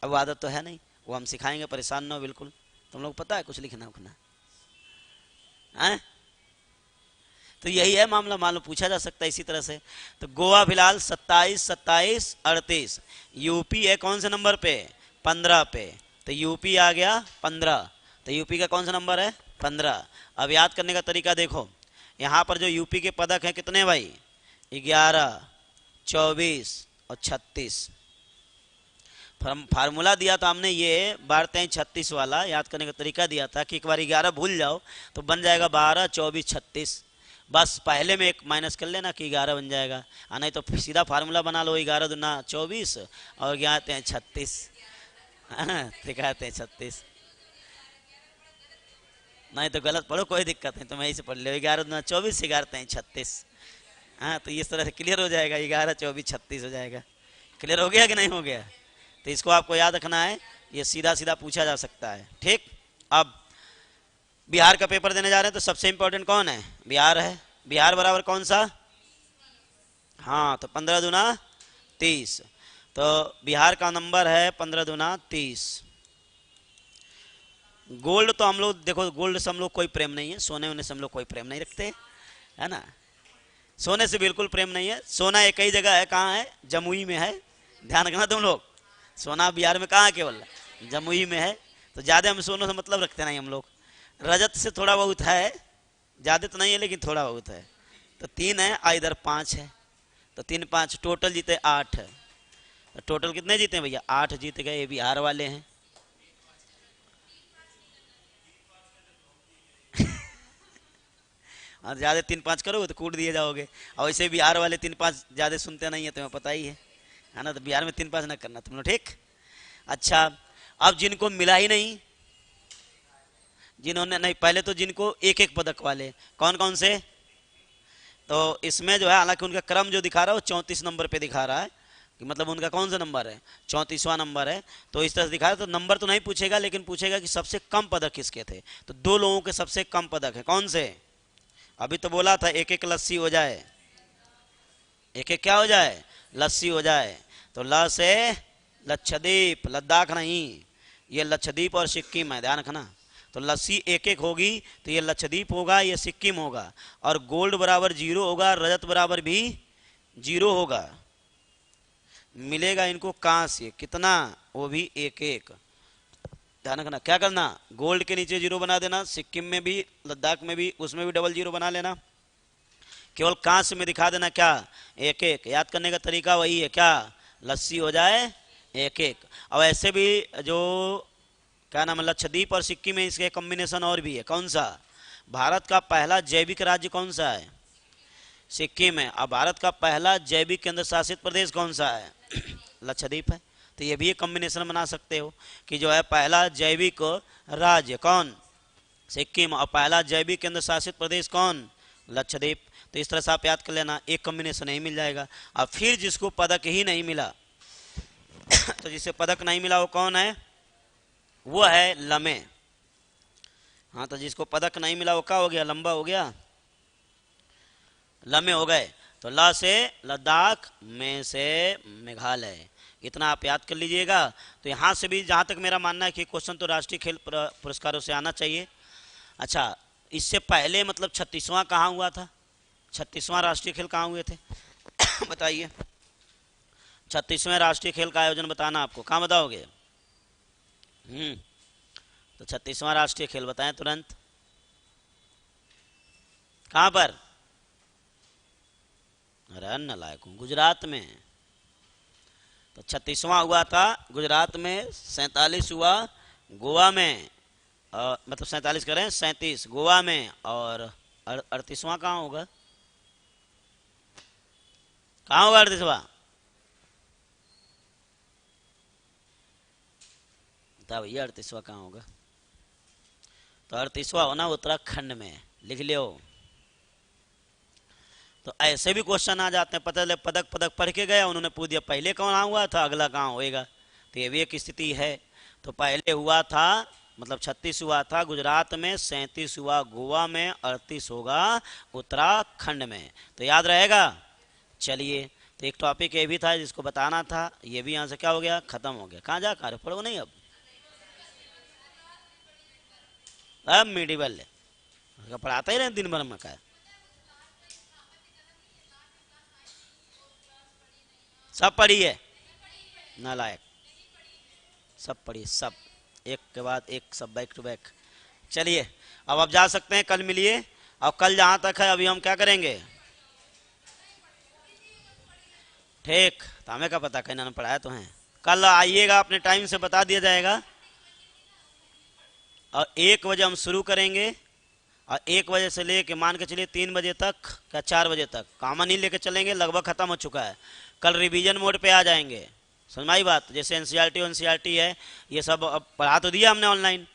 अब आदत तो है नहीं, वो हम सिखाएंगे, परेशान ना हो बिल्कुल। तुम लोग पता है कुछ लिखना उखना है? तो यही है मामला, मान लो पूछा जा सकता है इसी तरह से। तो गोवा फिलहाल 27, 27, 38। यूपी है कौन से नंबर पे, 15 पे। तो यूपी आ गया 15। तो यूपी का कौन सा नंबर है, 15। अब याद करने का तरीका देखो, यहाँ पर जो यूपी के पदक हैं कितने भाई, 11, 24 और 36। फार्मूला दिया था हमने ये 12-36 वाला, याद करने का तरीका दिया था कि एक बार 11 भूल जाओ तो बन जाएगा 12, 24, 36। बस पहले में एक माइनस कर लेना कि 11 बन जाएगा, और नहीं तो सीधा फार्मूला बना लो, 11 दूना 24 और 11 36, दिखाते हैं 36। नहीं तो गलत पढ़ो कोई दिक्कत नहीं, तो मैं इसे पढ़ लो, 11 दूना 24, 11 36। हाँ तो इस तरह से क्लियर हो जाएगा, 11, 24, 36 हो जाएगा। क्लियर हो गया कि नहीं हो गया। तो इसको आपको याद रखना है, ये सीधा सीधा पूछा जा सकता है। ठीक, अब बिहार का पेपर देने जा रहे हैं तो सबसे इंपॉर्टेंट कौन है, बिहार है। बिहार बराबर कौन सा, हाँ तो 15 दूना 30। तो बिहार का नंबर है 15 दूना 30। गोल्ड तो हम लोग देखो, गोल्ड से हम लोग कोई प्रेम नहीं है, सोने वोने से हम लोग कोई प्रेम नहीं रखते, है ना। सोने से बिल्कुल प्रेम नहीं है। सोना एक ही जगह है, कहाँ है, जमुई में है, ध्यान रखना तुम लोग। सोना बिहार में कहाँ है, केवल जमुई में है। तो ज़्यादा हम सोने से मतलब रखते नहीं हम लोग। रजत से थोड़ा बहुत है, ज़्यादा तो नहीं है लेकिन थोड़ा बहुत है। तो 3 है और इधर 5 है, तो 3, 5 टोटल जीते 8 है। तो टोटल कितने जीते हैं भैया, 8 जीत गए, ये बिहार वाले हैं। और ज़्यादा 3, 5 करोगे तो कूट दिए जाओगे। और वैसे बिहार वाले 3, 5 ज़्यादा सुनते नहीं है, तुम्हें पता ही है ना। तो बिहार में 3, 5 ना करना तुम लोग, ठीक। अच्छा, अब जिनको मिला ही नहीं, जिन्होंने नहीं, पहले तो जिनको एक एक पदक वाले कौन कौन से, तो इसमें जो है हालांकि उनका क्रम जो दिखा रहा है वो 34 नंबर पे दिखा रहा है, कि मतलब उनका कौन सा नंबर है, 34वां नंबर है। तो इस तरह से दिखा रहा है, तो नंबर तो नहीं पूछेगा लेकिन पूछेगा कि सबसे कम पदक किसके थे। तो 2 लोगों के सबसे कम पदक है कौन से। अभी तो बोला था एक एक लस्सी हो जाए, एक एक क्या हो जाए, लस्सी हो जाए। तो ल से लक्षद्वीप, लद्दाख नहीं, ये लक्षद्वीप और सिक्किम है, ध्यान रखना। तो लस्सी एक एक होगी, तो ये लक्षद्वीप होगा, ये सिक्किम होगा। और गोल्ड बराबर 0 होगा, रजत बराबर भी 0 होगा। मिलेगा इनको कांस्य, कितना, वो भी एक एक। ध्यान रखना, क्या करना, गोल्ड के नीचे 0 बना देना, सिक्किम में भी, लद्दाख में भी, उसमें भी डबल 0 बना लेना। केवल कांस्य में दिखा देना क्या, एक एक। याद करने का तरीका वही है, क्या, लस्सी हो जाए एक एक। अब ऐसे भी जो क्या नाम है, लक्षद्वीप और सिक्किम में इसके कॉम्बिनेशन और भी है, कौन सा, भारत का पहला जैविक राज्य कौन सा है, सिक्किम है। अब भारत का पहला जैविक केंद्र शासित प्रदेश कौन सा है, लक्षद्वीप है। तो ये भी एक कॉम्बिनेशन बना सकते हो कि जो है पहला जैविक राज्य कौन, सिक्किम, और पहला जैविक केंद्र शासित प्रदेश कौन, लक्षद्वीप। तो इस तरह से आप याद कर लेना, एक कॉम्बिनेशन नहीं मिल जाएगा। और फिर जिसको पदक ही नहीं मिला तो जिसे पदक नहीं मिला वो कौन है, वो है लमे। हाँ तो जिसको पदक नहीं मिला वो क्या हो गया, लंबा हो गया, लमे हो गए। तो ल से लद्दाख, में से मेघालय, इतना आप याद कर लीजिएगा। तो यहाँ से भी जहाँ तक मेरा मानना है कि क्वेश्चन तो राष्ट्रीय खेल पुरस्कारों से आना चाहिए। अच्छा, इससे पहले मतलब 36वां कहाँ हुआ था, 36वां राष्ट्रीय खेल कहाँ हुए थे बताइए। 36वें राष्ट्रीय खेल का आयोजन बताना आपको, कहाँ बताओगे। तो 36वां राष्ट्रीय खेल बताएं तुरंत, कहाँ पर, अरे नालायक हूँ, गुजरात में। तो 36वां हुआ था गुजरात में, 47 हुआ गोवा में, मतलब 47 करें, 37 गोवा में, और 38वां कहाँ होगा, कहाँ होगा 38वां, था भैया 38वां कहाँ होगा? तो 38वां होना उत्तराखंड में, लिख लियो। तो ऐसे भी क्वेश्चन आ जाते हैं, पता चले पदक पदक पढ़ के गया, उन्होंने पूछ दिया पहले कहाँ हुआ था, अगला कहाँ होएगा। तो ये भी एक स्थिति है। तो पहले हुआ था मतलब 36 हुआ था गुजरात में, 37 हुआ गोवा में, 38 होगा उत्तराखंड में। तो याद रहेगा। चलिए, तो एक टॉपिक ये भी था जिसको बताना था, ये भी यहाँ से क्या हो गया, खत्म हो गया। कहाँ जा कर पढ़ो नहीं अब मिडिवल पढ़ाता ही रहे दिन भर में। का सब पढ़ी है, नालायक, सब पढ़िए, सब एक के बाद एक, सब बैक टू बैक। चलिए, अब आप जा सकते हैं, कल मिलिए। और कल जहाँ तक है अभी हम क्या करेंगे, ठीक, तो हमें क्या पता, कहीं ना पढ़ाया तो है। कल आइएगा, अपने टाइम से बता दिया जाएगा। और 1 बजे हम शुरू करेंगे, और 1 बजे से लेके मान के चलिए 3 बजे तक या 4 बजे तक कॉमन ही लेके चलेंगे। लगभग खत्म हो चुका है। कल रिवीजन मोड पे आ जाएंगे। समझ में आई बात? जैसे एनसीईआरटी है, ये सब अब पढ़ा तो दिया हमने ऑनलाइन,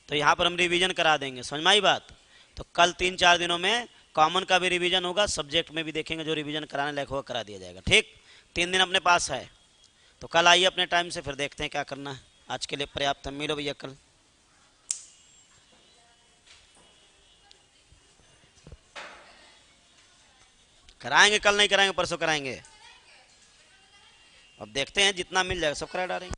तो यहाँ पर हम रिवीजन करा देंगे। समझ में आई बात? तो कल 3-4 दिनों में कॉमन का भी रिवीजन होगा, सब्जेक्ट में भी देखेंगे, जो रिवीजन कराने लायक होगा करा दिया जाएगा। ठीक, 3 दिन अपने पास है। तो कल आइए अपने टाइम से, फिर देखते हैं क्या करना है। आज के लिए पर्याप्त है, मिलो भैया कल। कराएंगे, कल नहीं कराएंगे, परसों कराएंगे। अब देखते हैं, जितना मिल जाएगा सब करा डालेंगे।